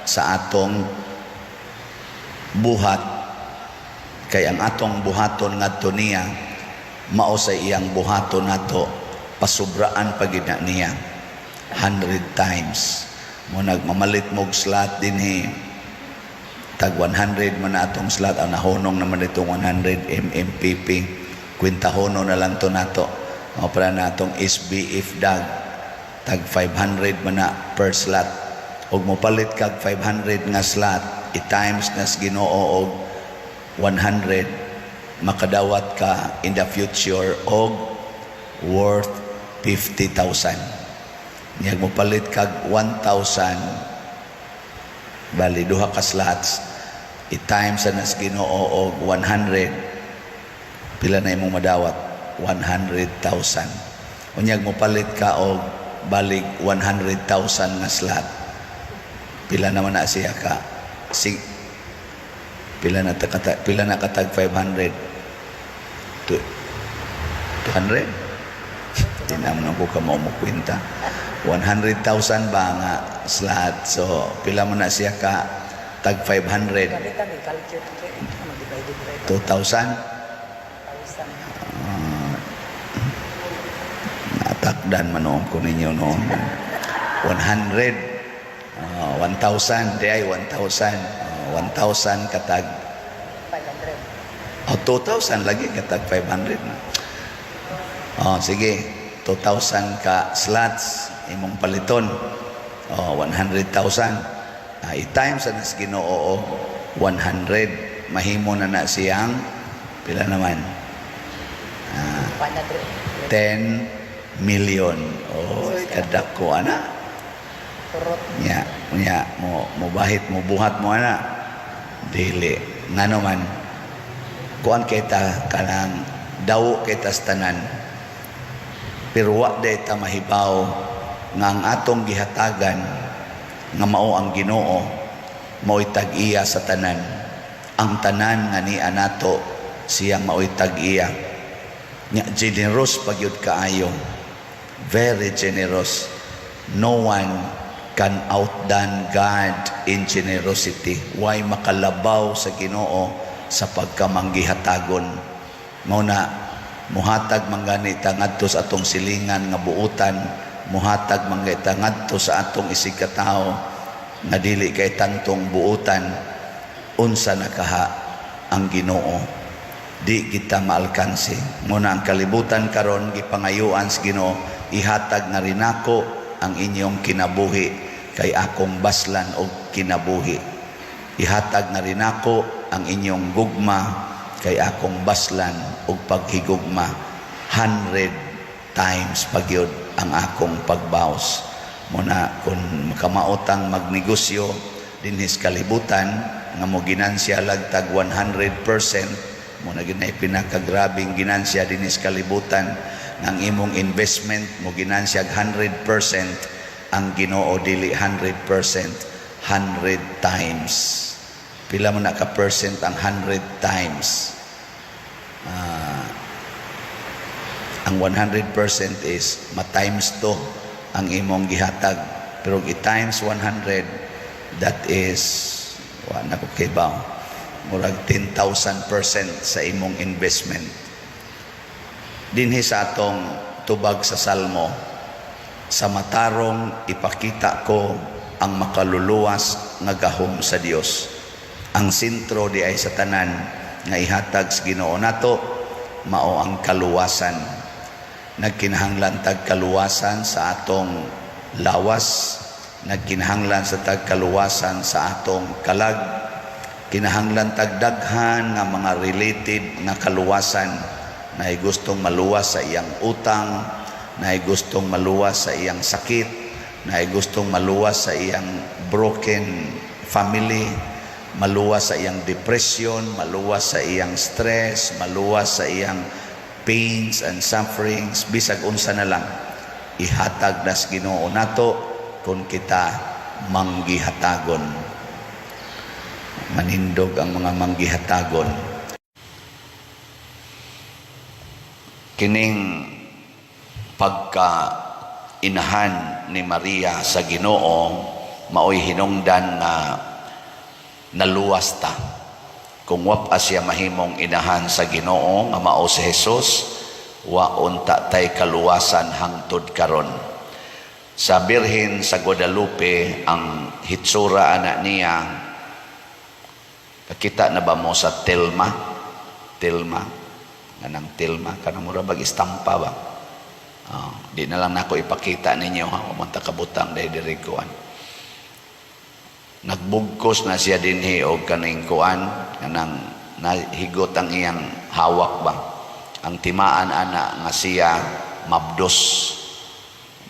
sa atong buhat. Kay ang atong buhaton ngadto niya, mao sa iyang buhaton nato, pasubraan pag niya. 100 times. Mo nagmamalit mog slot dinhi tag 100 man na atong slot ang nahunong naman itong 100 MMPP kwintahono na lang to nato o para natong SB IFDAG tag 500 man na per slot og mopalit kag 500 nga slot i-times nas Ginoo og 100 makadawat ka in the future og worth 50,000 niyag mopalit kag 1,000 bali duha ka slots i-times sa nas Ginoo og 100 pila na imong madawat 100,000 unyag mo palit ka og balik 100,000 nga slot pila naman na siya ka pila na katag 500 200 di naman ako ka maumukwenta 100,000 ba nga slot so pila mo na siya ka tag 500 2,000 natakdan manoon ko ninyo noon 100 1,000 di ay 1,000 1,000 katag 2,000 lagi katag 500 na. Sige, 2,000 ka slots imong paliton. 100,000. I-times na sa Ginoo 100, mahimo na siyang pila naman? 100. 10 million. Kadako ana. Turot. Nya mo bahit mo buhat mo ana. Dili. Ngano man kuan kita kanang dawo kita sa tanan. Pero wa day ta mahibaw nga ang atong gihatagan nga mao ang Ginoo mao'y tag-iya sa tanan. Ang tanan nga ni anato siya mao'y tag-iya. Nya generous pagyud kaayo. Very generous. No one can outdone God in generosity. Why makalabaw sa Ginoo sa pagkamanggihatagon. Mao na muhatag mangganita ngadto sa atong silingan nga buutan, muhatag mangganita ngadto sa atong isig ka tawo nga dili kay tantong buutan unsa nakaha ang Ginoo. Di kita maalkansi. Muna ang kalibutan karon gipangayuan sa Ginoo, ihatag na rin ako ang inyong kinabuhi kay akong baslan o kinabuhi. Ihatag na rin ako ang inyong gugma kay akong baslan o paghigugma. 100 times pagyod ang akong pagbaos. Muna kung makamaotang magnegosyo dinhis kalibutan nga mo ginansya lagtag 100%, muna ginay pinakagrabing ginansya dinhis kalibutan ng imong investment mo ginansya 100%, ang Ginoo dili 100%, 100 times. Pila mo na ka percent ang 100 times? Ang 100% is ma-times 2 ang imong gihatag. Pero i-times 100, that is, wala ko kay ba? Murag 10,000% sa imong investment. Dinhi sa atong tubag sa Salmo, sa matarong ipakita ko ang makaluluwas nga gahom sa Dios. Ang sentro di ay sa tanan nga ihatag sa Ginoo nato mao ang kaluwasan. Nagkinahanglan tag kaluwasan sa atong lawas, nagkinahanglan sa tag kaluwasan sa atong kalag, kinahanglan tag daghan nga mga related nga kaluwasan. Na gustong maluwas sa iyang utang, na gustong maluwas sa iyang sakit, na gustong maluwas sa iyang broken family, maluwas sa iyang depression, maluwas sa iyang stress, maluwas sa iyang pains and sufferings, bisag unsa na lang ihatag na sa Ginoo nato kung kita manggihatagon. Manindog ang mga manggihatagon. Kining pagka inahan ni Maria sa Ginoo maoy hinungdan nga naluwas ta. Kung wa siya mahimong inahan sa Ginoo nga mao si Hesus, wa unta tay kaluwasan hangtod karon. Sa Birhen sa Guadalupe ang hitsura anak niya, nakita na ba mo sa Telma? Ganang Telma, kanang mura bag istampa ba? Di na lang nako ipakita ninyo ha, umanta kabutang dahil dirikuan. Nagbugkos na siya dinhi og kaning kuan, kanang nahigot ang iyang hawak ba. Ang timaan ana nga siya mabdos.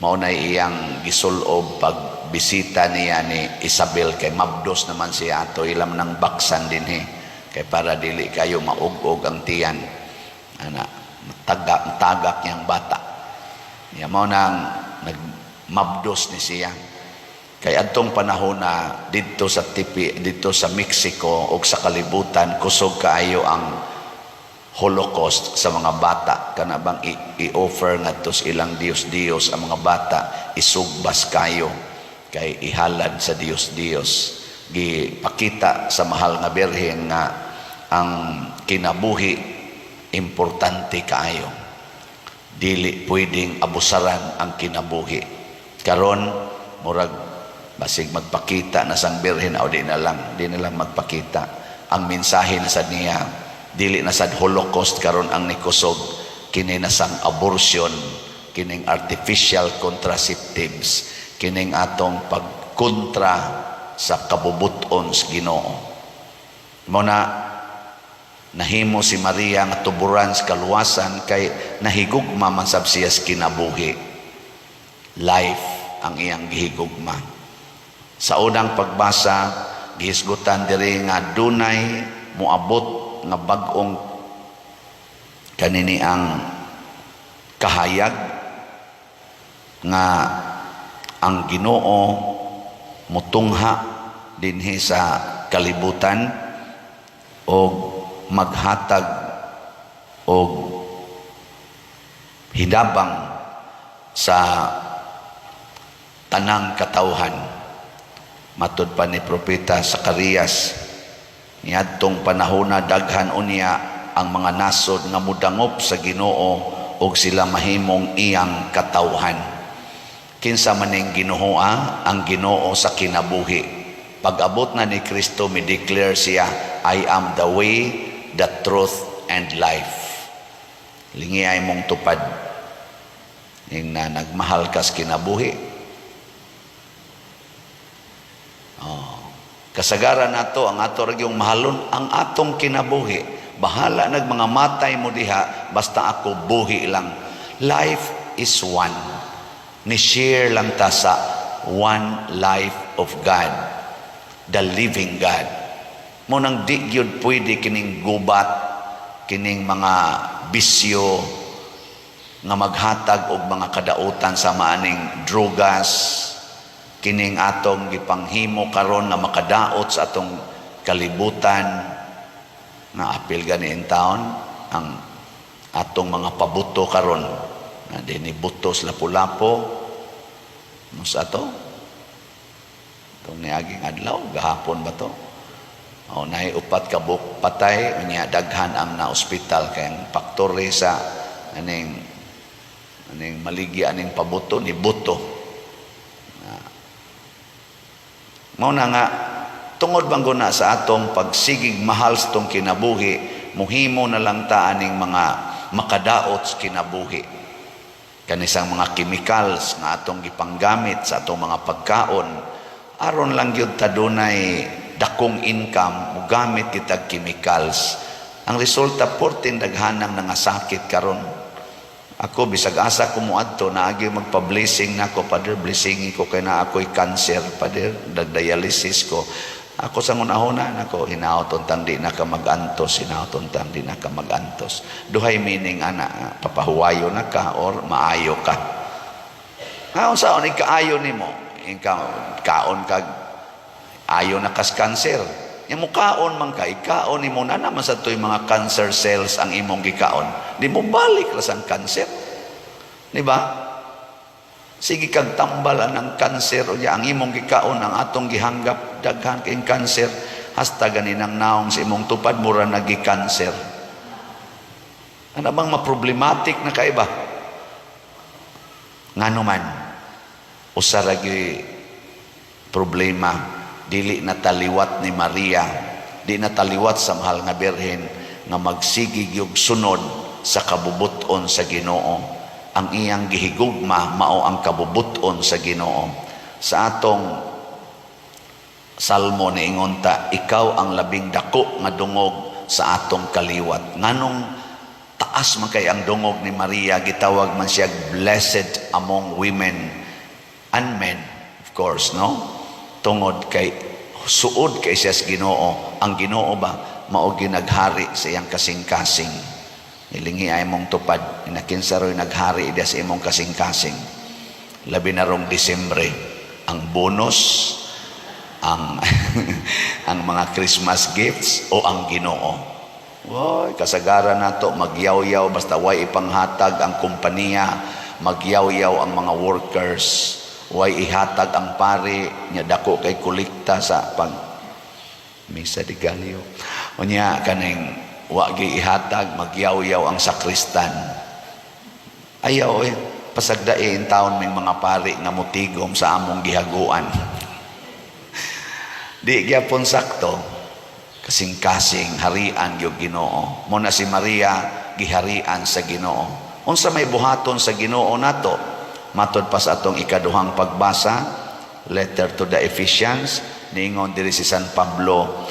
Mao na iyang gisulob pag bisita niya ni Isabel kay mabdos naman siya ato ilam nang baksan dinhi kay para dili kayo maugog ang tiyan. Ana tagak niyang bata. Ya mao nang nagmabdos ni siya. Kay adtong panahon na dito sa Mexico o sa kalibutan kusog kaayo ang Holocaust sa mga bata, kana bang i-offer ngadto sa ilang Dios ang mga bata, isugbas kayo kay ihalad sa Dios. Gipakita sa mahal nga Birhen nga ang kinabuhi importante kaayo. Dili pwedeng abusaran ang kinabuhi. Karon murag basig magpakita na sang Birhen o di na lang magpakita. Ang mensahe na sa niya, dili na sad Holocaust karon ang nikusog, kini na sang abortion, kining artificial contraceptives, kining atong pagkontra sa kabubuton sa Ginoo. Mo na nahimo si Maria nga tuburan sa kaluwasan kay nahigugma man sab siya sa kinabuhi. Life ang iyang gihigugma. Sa unang pagbasa, gihisgutan diri nga dunay moabot nga bag-ong kanini ang kahayag nga ang Ginoo mutungha dinhi sa kalibutan o maghatag o hidabang sa tanang katawhan. Matud pa ni Propeta Zacarias, niadtong panahona daghan unya ang mga nasod nga mudangop sa Ginoo ug sila mahimong iyang katawhan. Kinsa maning Ginoo ang Ginoo sa kinabuhi. Pag-abot na ni Kristo, mi-declare siya, I am the way, the truth, and life. Lingi ay mong tupad. Yung na nagmahal ka sa kinabuhi. Kasagaran nato ang ato ragyong mahalon ang atong kinabuhi. Bahala nag mga matay mo diha, basta ako buhi lang. Life is one. Ni-share lang ta sa one life of God, the living God. Mo nang di gyud pwede kining gubat, kining mga bisyo nga maghatag og mga kadautan sa maaning drogas, kining atong gipanghimo karon na makadaot sa atong kalibutan na apil gani in town ang atong mga pabuto karon na dinhi butos lapu-lapo mus ato itong niaging adlaw gahapon ba to nay upat ka buk patay unya daghan ang na ospital kay ang paktore sa aning maligi aning pabuto ni buto. Mao na nga tungod bang guna sa atong pagsigig mahal sa atong kinabuhi, muhimo na lang ta aning mga makadaot sa kinabuhi. Kanisang mga chemicals nga atong gipanggamit sa atong mga pagkaon, aron lang gyud ta dunay dakong income mugamit kitag chemicals. Ang resulta portin daghanang nangasakit karon. Ako bisag asa ko muadto naagi magpa-blessing nako, Father, blessing ko kay na ako'y cancer, Father, nagdialysis ko. Ako sa ngunahuna nako hinaoton tang di na ka magantos, hinaoton tang di na ka magantos. Duhay meaning ana papahuwayo na ka or maayo ka. Unsa ni kaayo nimo? Ikaw kaon kag ayo na kas cancer. Yang mukaon man ka, ikaon nimo na naman sa to'y mga cancer cells ang imong gikaon. Di mo balik ra sang cancer. Di ba? Sige kag tambalan ng cancer o ang imong gikaon ang atong gihanggap daghan kay cancer hasta ganinang naong sa imong tupad mura nagi-cancer. Ano bang ma-problematic na kaiba? Ngano man usa ra gyud problema. Dili nataliwat ni Maria, di nataliwat sa mahal nga Birhen nga magsigig yung sunod sa kabubuton sa Ginoo. Ang iyang gihigugma mao ang kabubuton sa Ginoo. Sa atong salmo ni ingonta, ikaw ang labing dako nga dungog sa atong kaliwat. Nganong taas man kay ang dungog ni Maria, gitawag man siya blessed among women and men, of course, no? Tungod kay suod kay siya sa Ginoo. Ang Ginoo ba mao ginaghari sa iyang kasing-kasing. Ilingi ay mong tupad inakinsa roy naghari ida sa imong kasing-kasing. Labi na rong Disyembre ang bonus, ang ang mga Christmas gifts o ang Ginoo. Woy, kasagaran nato magyaw-yaw basta way ipanghatag ang kompanya, magyaw-yaw ang mga workers. Way ihatag ang pari nya dako kay kolekta sa pag misa de Gallo. Unya kaning wa gi ihatag magyaw-yaw ang sakristan. Ayaw pasagdain taon ming mga pari nga mutigom sa among gihaguan. Di gyapon sakto kasing-kasing harian yung Ginoo. Mo na si Maria giharian sa Ginoo. Unsa may buhaton sa Ginoo nato? Matod pa sa atong ikaduhang pagbasa, letter to the Ephesians, niingon diri si San Pablo,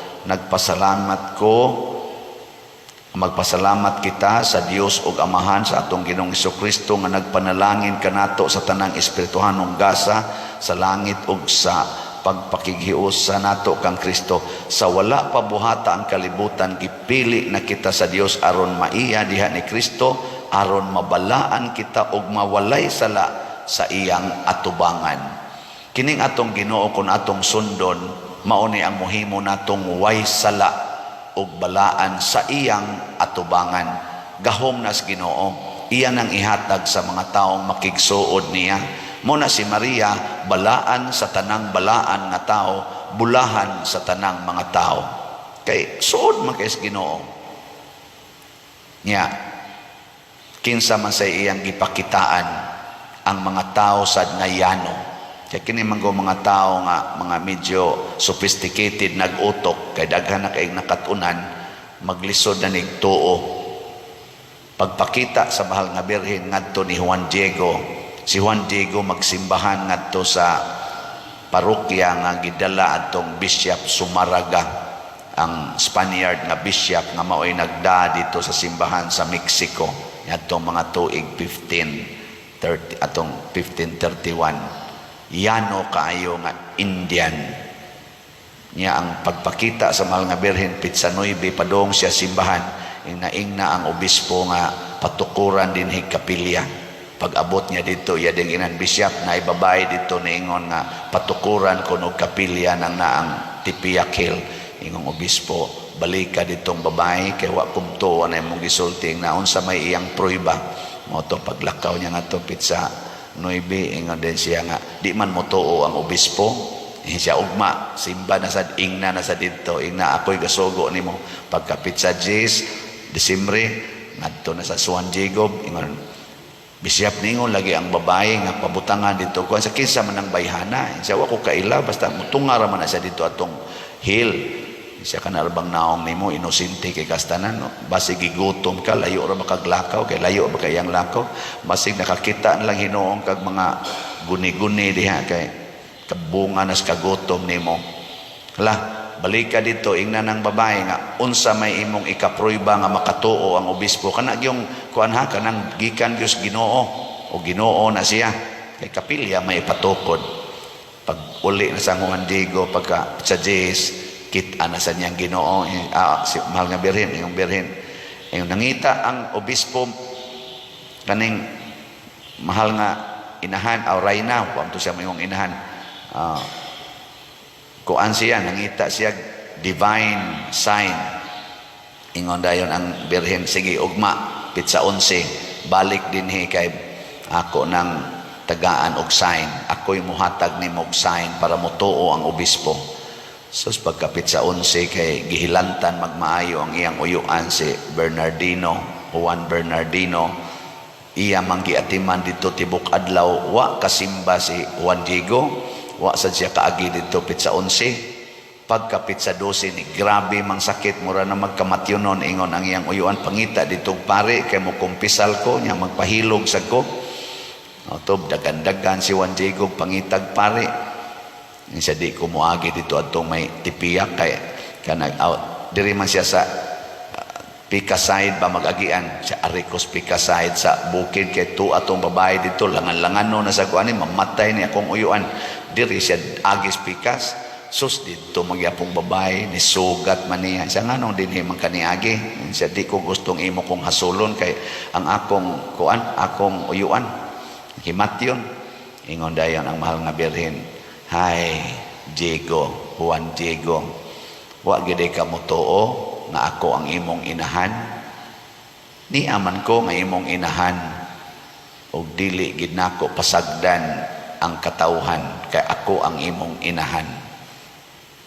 magpasalamat kita sa Dios ug Amahan sa atong Ginoong Hesukristo nga nagpanalangin kanato sa tanang espirituhanong gasa sa langit ug sa pagpakighios sa nato kang Kristo. Sa wala pa buhata ang kalibutan, gipili na kita sa Dios aron maiya diha ni Kristo, aron mabalaan kita ug mawalay sala sa iyang atubangan. Kining atong Ginoo kun atong sundon, mao ni ang mohimo natong way sala ug balaan sa iyang atubangan. Gahom nas Ginoo, iya nang ihatag sa mga taong makigsuod niya. Muna si Maria, balaan sa tanang balaan nga tao, bulahan sa tanang mga tao. Kay suod man kay Ginoo. Nya, kinsa man sa iyang gipakitaan ang mga tao sad nga yano. Kaya kini mga tao nga mga medyo sophisticated nag-utok kay daghan na kay nakatunan, maglisod na nig tuo. Pagpakita sa mahal nga birhen ngadto ni Juan Diego, si Juan Diego magsimbahan ngadto sa parokya nga gidala adtong Bishop Sumaraga, ang Spaniard nga bishop nga mao'y nagda dito sa simbahan sa Mexico ngadtong mga tuig 1531. Yano kaayo nga Indian niya ang pagpakita sa mahal nga birhen pitsa 9 padong siya simbahan ingna ang obispo nga patukuran din higkapilya. Pag abot niya dito iya ding inan bishop na ibabay dito niingon nga patukuran kuno kapilya nang naang Tipiak Hill. Ingong obispo, balik ka ditong babae kay wa kumto na imong gisulting na unsa may iyang pruiba. Mo to paglakaw niya nga to pitsa 9 ingon din siya nga di man mo tuo ang obispo. Siya ugma simba na sad ingna na sa dito, ingna ako'y gasugo nimo pagkapit sa 10 Disyembre ngadto na sa Juan Diego. Ingon bishop ningon lagi ang babae nga pabutangan dito kuan sa kinsa man ang bayhana. Siya wa ko kaila basta mutunga ra man na siya dito atong hill. Siya kanalbang naong nimo inosente kay kastanan no? Basig gigutom ka layo ra makaglakaw kay layo ba kayang lakaw, basig nakakita lang Hinoong kag mga guni-guni diha kay kabunga nas kagutom nimo. Hala, balik ka dito ingna ng babae nga unsa may imong ikapruiba nga makatuo ang obispo kana gyung kuan ha kanang gikan Dios Ginoo o Ginoo na siya kay kapilya may patukod. Pag uli na sa Juan Diego pagka sa Jes kita na sa niyang Ginoo si mahal nga birhen yung nangita ang obispo kaning mahal nga inahan o rayna kung to siya mayong inahan kuan siya nangita siya divine sign ingon dayon ang birhen sige ugma pitsa 11 balik dinhi kay ako nang tagaan og sign ako'y muhatag nimo og sign para motuo ang obispo. So pagkapit sa 11 kay gihilantan magmaayo ang iyang uyuan si Juan Bernardino. Iya manggiatiman dito tibok adlaw wa kasimba si Juan Diego, wa sad siya kaagi dito pitsa 11. Pagkapit sa 12 ni grabe mang sakit mura na magkamatyonon ingon ang iyang uyuan pangita dito pare kay mo kumpisal ko nya magpahilog sa ko. Otob dagan-dagan si Juan Diego pangitag pare. Siya di ko muagi dito atong may Tipiak kay kanag out diri man siya sa Pikaside ba magagian sa Aricos Pikaside sa bukid kay tu atong babae dito langan-langan no na sa kuani mamatay ni akong uyuan diri siya agis Pikas sus dito magyapong babae ni sugat man niya siya nganong dinhi man kaniagi siya di ko gustong imo kong hasulon kay ang akong kuan akong uyuan himatyon ingon dayon ang mahal nga birhen. Hay, Juan Diego, wa gid ka mo tuo nga ako ang imong inahan. Ni aman ko nga imong inahan ug dili gid nako pasagdan ang katawhan kay ako ang imong inahan.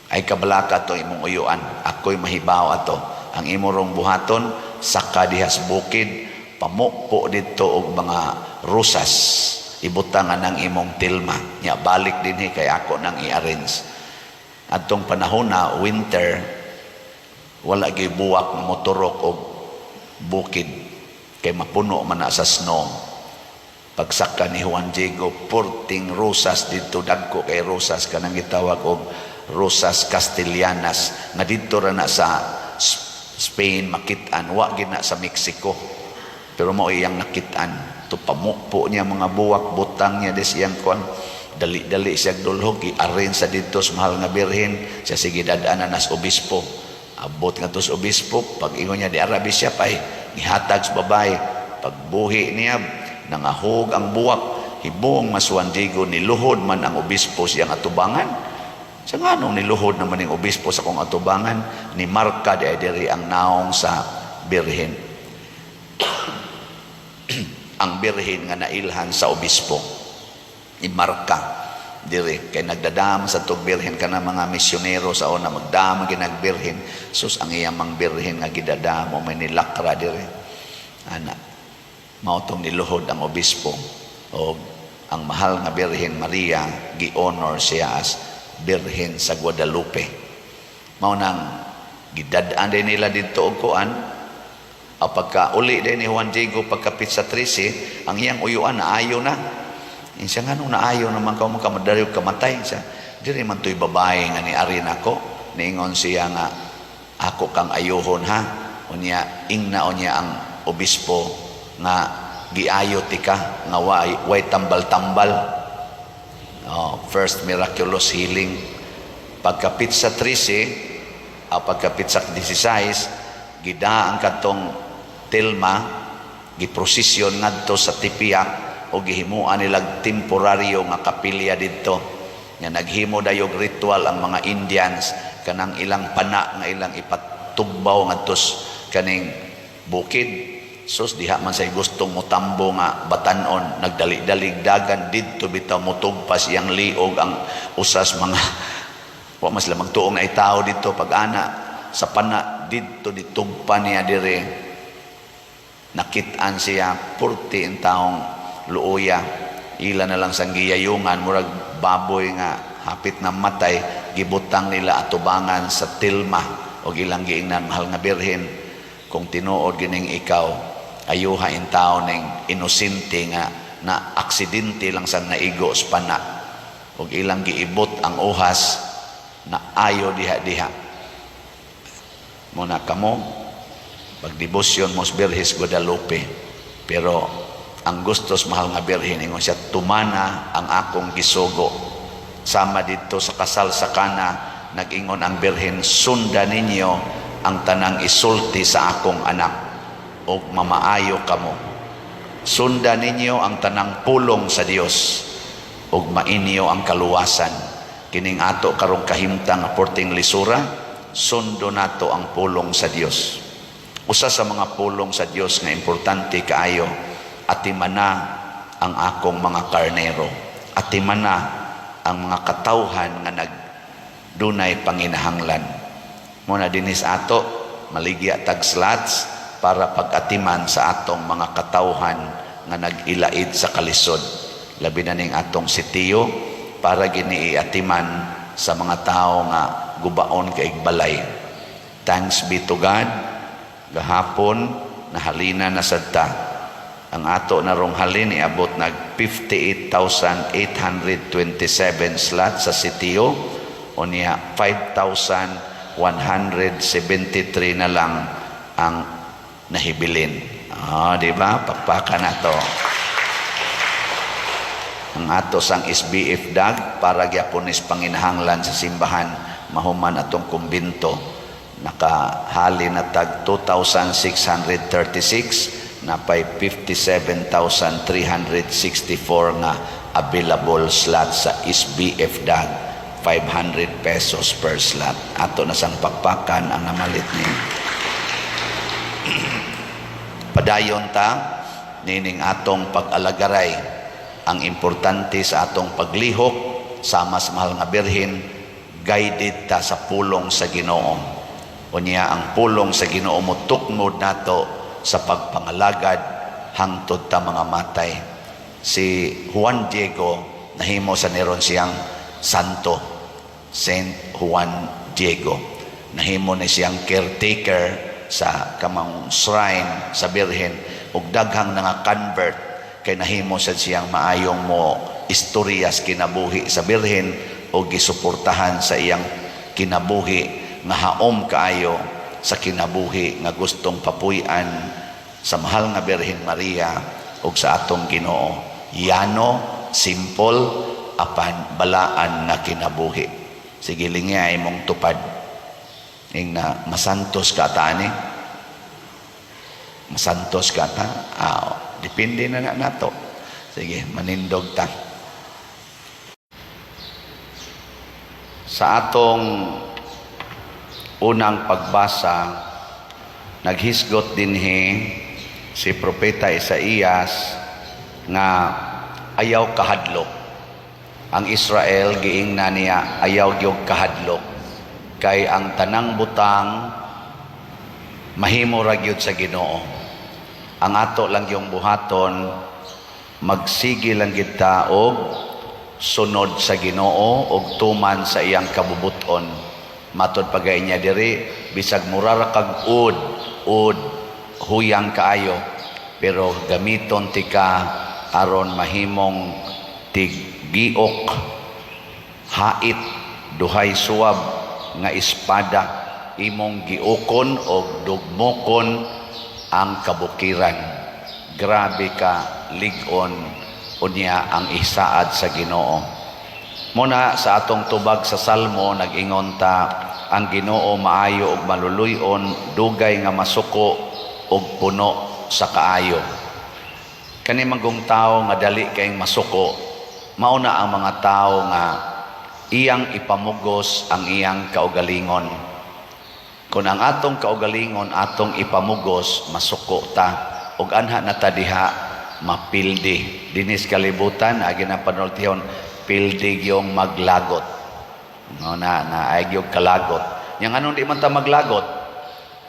Ay kabalaka to imong uyuan, ako'y mahibaw ato. Ang imo rong buhaton saka dihas bukid, pamukpo dito og mga rusas. Ibutangan ng imong tilma nya balik dinhi kay ako nang i-arrange adtong panahon na winter Wala gyud buwak nga motorok og bukid kay mapuno man na sa snow. Pagsaka ni Juan Diego, 14 rosas dito, dagko kay rosas kanang gitawag og rosas castellanas nga dito ra na sa Spain makit-an, wa gid na sa Mexico. Pero mao iyang nakit-an. To pamukpo niya mga buwak, butang niya des iyang kwan. Dali-dali siya dulhog, i-arrange sa dito sa mahal nga birhen, siya sige dadaanan nas obispo. Abot nga to sa obispo, pag ingon niya di Arabi siya pay, ihatag sa babae. Pagbuhi niya, nangahog ang buwak, hibong mas Juan Diego, niluhod man ang obispo siyang atubangan. Sa nga nung niluhod naman yung obispo sa kong atubangan, ni marka di diri ang naong sa birhen. Ang birhen nga nailhan sa obispo, imarka diri kay nagdadam sa tug birhen kana mga misyonero sa una magdam ginagbirhen sus ang iyang mang birhen nga gidadamo may nilakra diri ana mao tong niluhod ang obispo o ang mahal nga birhen Maria gi-honor siya as birhen sa Guadalupe. Mao nang gidad-an din nila dito og kuan o pagka uli din ni Juan Diego pagkapit sa 13 ang iyang uyuan naayo na. Siya nga nung naayo naman ka makamadariw kamatay siya. Diri man to'y babae nga ni Arin ako. Niingon siya nga, ako kang ayuhon ha. Unya, ingnaon niya ang obispo nga giayo tika nga way tambal-tambal. First miraculous healing. Pagkapit sa 13, pagkapit sa 16, gidaan katong Tilma, giprosisyon ngadto sa Tipiak, o gihimuan nilang temporaryo nga kapilya dito nga naghimo dayog ritual ang mga Indians kanang ilang pana nga ilang ipatubaw ngadtos kaning bukid sus diha man say gustong motambo nga batanon nagdali-dalig dagan didto bitaw motugpas iyang liog ang usas mga wa mas lamang tuong na itaw dito pag ana sa pana didto ditugpa niya dire nakit-an siya 40 taong luoya ila na lang sang giyayungan murag baboy nga hapit na matay gibutang nila atubangan sa Tilma o ilang giingnan mahal nga birhen kung tinuod gining ikaw ayuha in tao ning inosente nga na aksidente lang sang naigo sa pana o ilang giibot ang uhas na ayo diha-diha muna kamo pagdebosyon mos Birhes Guadalupe pero ang gustos mahal nga birhen ingon siya tumana ang akong gisugo sama dito sa kasal sa Kana nag-ingon ang birhen sundan ninyo ang tanang isulti sa akong anak o mamaayo kamo sundan ninyo ang tanang pulong sa Dios ug mainyo ang kaluwasan kining ato karong kahimtang nga porting lisura sundo nato ang pulong sa Dios. Usa sa mga pulong sa Dios nga importante kaayo atimana ang akong mga karnero atimana ang mga katawhan nga nagdunay panginahanglan muna dinis ato maligya tag slots para pag-atiman sa atong mga katawhan nga nag-ilaid sa kalisod labi na ning atong sitiyo para giniiatiman sa mga tao nga gubaon kay balay. Thanks be to God gahapon nahalina na sadta ang ato na rong halin iabot nag 58,827 slots sa sitio o niya 5,173 na lang ang nahibilin. Di ba? Pakpaka na to. Ang ato sang SBF dag para gyaponis panginahanglan sa simbahan mahuman atong kumbinto nakahali na tag 2,636 na pay 57,364 nga available slot sa SBF DAG 500 pesos per slot ato na sang pakpakan ang namalit ni padayon ta nining atong pag-alagaray ang importante sa atong paglihok sama sa mahal nga birhen guided ta sa pulong sa Ginoo unya ang pulong sa Ginoo mo tukmod nato sa pagpangalagad hangtod ta mga matay. Si Juan Diego nahimo sa neron siyang santo, Saint Juan Diego. nahimo ni siyang caretaker sa kamang shrine sa Birhen ug daghang nga convert kay nahimo sad siyang maayong mo istoryas kinabuhi sa Birhen o gisuportahan sa iyang kinabuhi nga haom kaayo sa kinabuhi nga gustong papuy-an sa mahal nga Birhen Maria ug sa atong Ginoo. Yano, simple, apan balaan nga kinabuhi. Sige lingay mong tupad. Ing na masantos ka ta ani. Masantos ka ta. Depende na nato. Sige, manindog ta. Sa atong unang pagbasa, naghisgot dinhi si Propeta Isaías nga ayaw kahadlok. Ang Israel giingna niya ayaw gyud kahadlok kay ang tanang butang mahimo ra gyud sa Ginoo. Ang ato lang yung buhaton magsige lang kita og sunod sa Ginoo og tuman sa iyang kabubuton. Matod pagay niya diri bisag murara kag ud huyang kaayo pero gamiton tika aron mahimong tiggiok hait duhay suwab nga espada imong giukon o dugmokon ang kabukiran. Grabe ka lig-on unya ang isaad sa Ginoo. Muna sa atong tubag sa Salmo nag-ingon ta ang Ginoo maayo ug maluluy-on dugay nga masuko ug puno sa kaayo. Kani magong tao nga dali kayong masuko, mauna ang mga tao nga iyang ipamugos ang iyang kaugalingon. Kung ang atong kaugalingon atong ipamugos, masuko ta ug anha na ta diha mapildi. Dinis kalibutan agi na panultihon pildi yung maglagot. No na ay yung kalagot. Yang anong di man ta maglagot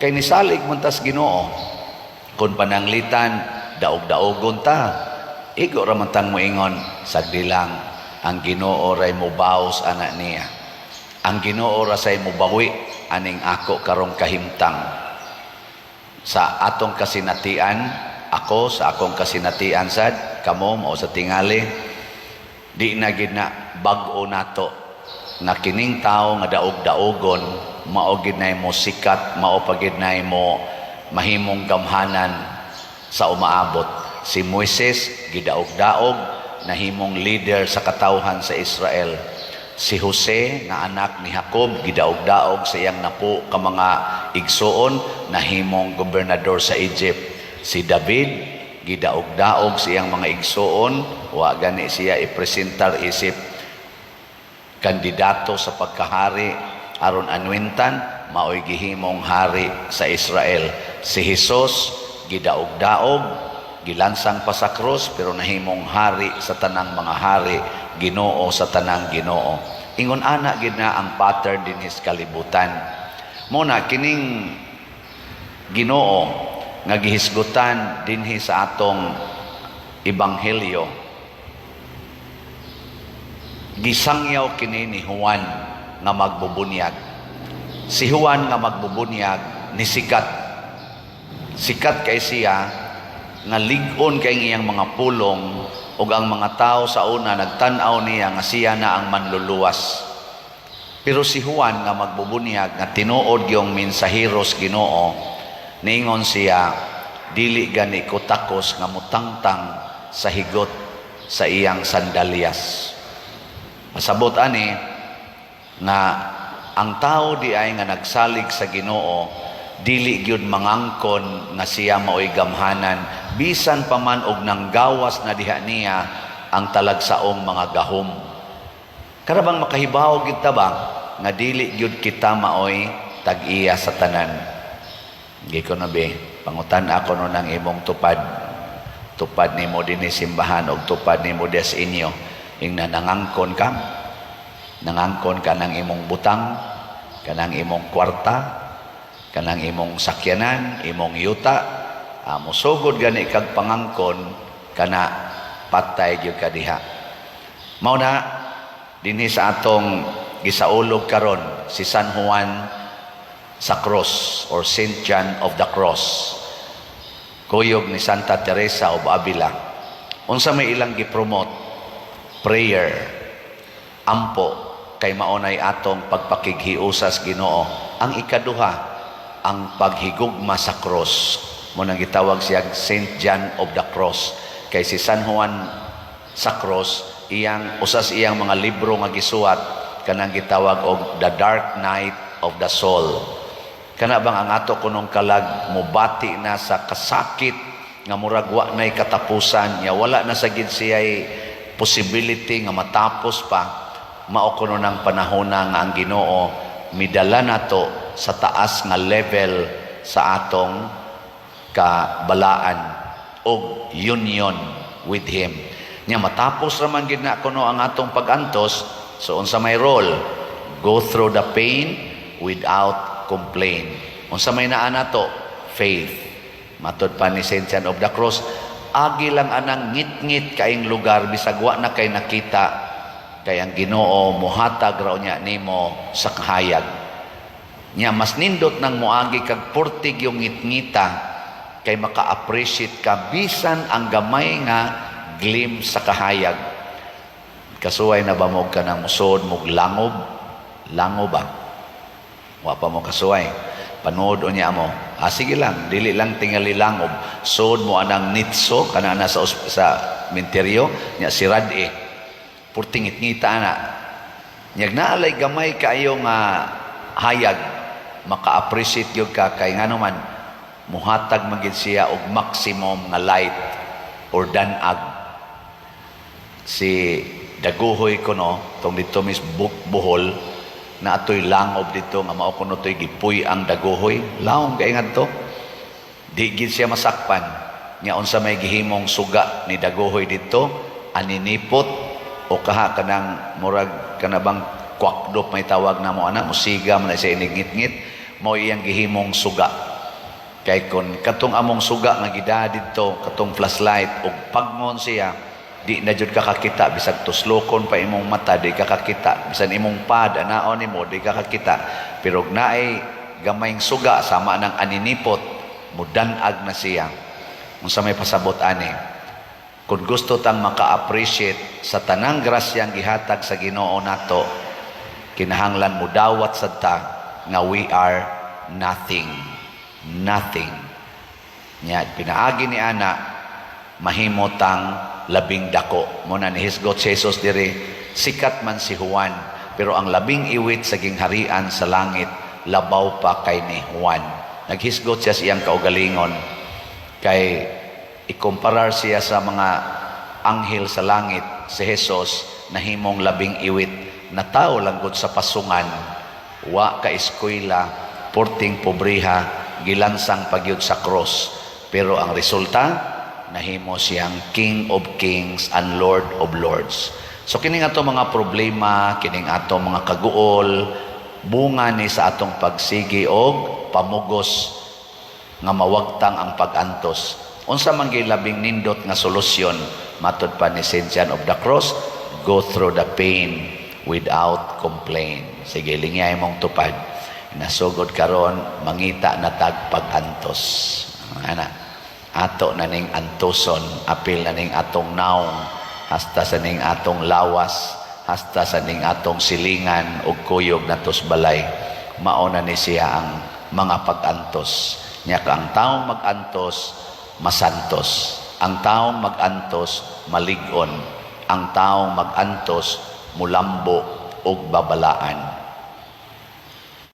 kay nisalig man tas Ginoo. Kung pananglitan daog-daogon ta. Igo ra man tang moingon sagdi lang ang Ginoo ray mobaos ana niya. Ang Ginoo ra say mobawi aning ako karong kahimtang. Sa atong kasinatian, ako sa akong kasinatian sad kamo mao sa tingali di na gid na bag-o nato na kining tawo nga daog-daogon mao gid nay mo sikat, mao pa gid nay mo mahimong gamhanan sa umaabot. Si Moises gidaog-daog nahimong leader sa katawhan sa Israel. Si Jose nga anak ni Jacob gidaog-daog sa iyang napo ka mga igsuon nahimong gobernador sa Egypt. Si David gidaog-daog sa iyang mga igsuon wa gani siya ipresentar isip kandidato sa pagkahari aron anwintan maoy gihimong hari sa Israel. Si Jesus gidaog-daog, gilansang pa sa krus, pero nahimong hari sa tanang mga hari, Ginoo sa tanang Ginoo. Ingon ana gid na ang pattern dinhis kalibutan. Muna kining Ginoo nga gihisgutan dinhi sa atong ebanghelyo. Gisangyaw kini ni Juan nga magbubunyag. Si Juan nga magbubunyag ni sikat kay siya nga lig-on kay iyang mga pulong ug ang mga tao sa una nagtan-aw niya nga siya na ang manluluwas. Pero si Juan nga magbubunyag nga tinuod yung mensaheros Ginoo ningon siya dili gani ko takos nga mutangtang sa higot sa iyang sandalyas. Pasabot ani nga ang tao di ay nga nagsalig sa Ginoo dili gyud mangangkon nga siya maoy gamhanan bisan pa man og nanggawas na diha niya ang talagsaong mga gahom. Karabang makahibaw gyud ta ba nga dili gyud kita maoy tag-iya sa tanan. Gi ko na be, pangutan ako no nang imong tupad nimo dinhi simbahan og tupad nimo des inyo ing nangangkon ka ng imong butang, kanang imong kwarta, kanang imong sakyanan, imong yuta, musugod gani kag pangangkon kana patay gyud ka diha. Mao na dinhi sa atong gisaulog karon si San Juan sa cross or Saint John of the Cross. Kuyog ni Santa Teresa of Avila. Unsa may ilang gipromote? Prayer. Ampo kay maunay atong pagpakighiusas Ginoo. Ang ikaduha, ang paghigugma sa cross. Munang gitawag siya Saint John of the Cross. Kay si San Juan sa cross, usas iyang mga libro nga gisuwat kanang gitawag og The Dark Night of the Soul. Kana bang ang ato kunong kalag mubati na sa kasakit nga murag wa nay katapusan, ya wala na sa gid siya'y possibility nga matapos pa, mao kuno ng panahon nga ang Ginoo midala nato sa taas nga level sa atong kabalaan og union with Him. Nya matapos raman gid na kuno ang atong pagantos, so unsa may role? Go through the pain without complain. Unsa may naa nato? Faith. Matod pa ni Saint John of the Cross, agi lang anang ngit-ngit kaing lugar bisag wa na kay nakita, kay ang Ginoo muhatag raw niya nimo sa kahayag. Nya mas nindot nang moagi kag portig yung ngit-ngita kay maka-appreciate ka bisan ang gamay nga glimpse sa kahayag. Kasuway na ba mo ka ng musod mog langob? Langob ba? Wa pa mo kasuway. Panood o niya mo. Sige lang, dili lang tingali langob. Sod mo anang nitso, kana na sa menteryo, niya si Rad purtingit-ngita na. Nyag naalay gamay kayo nga hayag, maka-appreciate yun ka, kay nga naman, muhatag magid siya og maximum nga light or danag. Si daguhoy ko no, tong dito mis Bohol, na ato'y langob dito, nga mao kuno to'y gipuy ang daguhoy, laong kaingat to. Di gid siya masakpan. Nya unsa may gihimong suga ni daguhoy dito, aninipot, o kaha kanang murag kanabang kwakdop may tawag na mo ana, musiga man siya inigngit-ngit, mao iyang gihimong suga. Kay kun katong among suga nga gida dito, katong flashlight ug pagmon siya, di na jud kakakita, bisag tuslokon pa imong mata di kakakita, bisan imong pad anaon nimo di kakakita, pero naay gamayng suga sama ng aninipot, mudanag na siya. Unsa may pasabot ani, kung gusto tang maka-appreciate sa tanang grasyang gihatag sa Ginoo nato, kinahanglan mo dawat sad ta nga we are nothing. Nya pinaagi ni ana mahimotang labing dako. Muna ni hisgot si Jesus diri, sikat man si Juan, pero ang labing iwit sa gingharian sa langit labaw pa kay ni Juan. Naghisgot siya siyang kaugalingon kay ikumparar siya sa mga anghel sa langit. Si Jesus nahimong labing iwit na tao lang gud sa pasungan, wa ka eskwela, porting pobriha, gilansang pagyud sa cross, pero ang resulta nahimo siyang King of Kings and Lord of Lords. So kining ato mga problema, kining ato mga kaguol, bunga ni sa atong pagsigi og pamugos nga mawagtang ang pagantos. Unsa man gyud labing nindot nga solusyon, matud pa ni Saint John of the Cross, go through the pain without complaint. Sige, lingay mong tupad. Nasugod karon mangita na tag pagantos. Ana. Ato na ning antuson, apil na ning atong naong, hasta sa ning atong lawas, hasta sa ning atong silingan o kuyog na tos balay. Mauna ni siya ang mga pagantos. Nya ka ang taong magantos, masantos. Ang taong magantos, maligon. Ang taong magantos, mulambo o babalaan.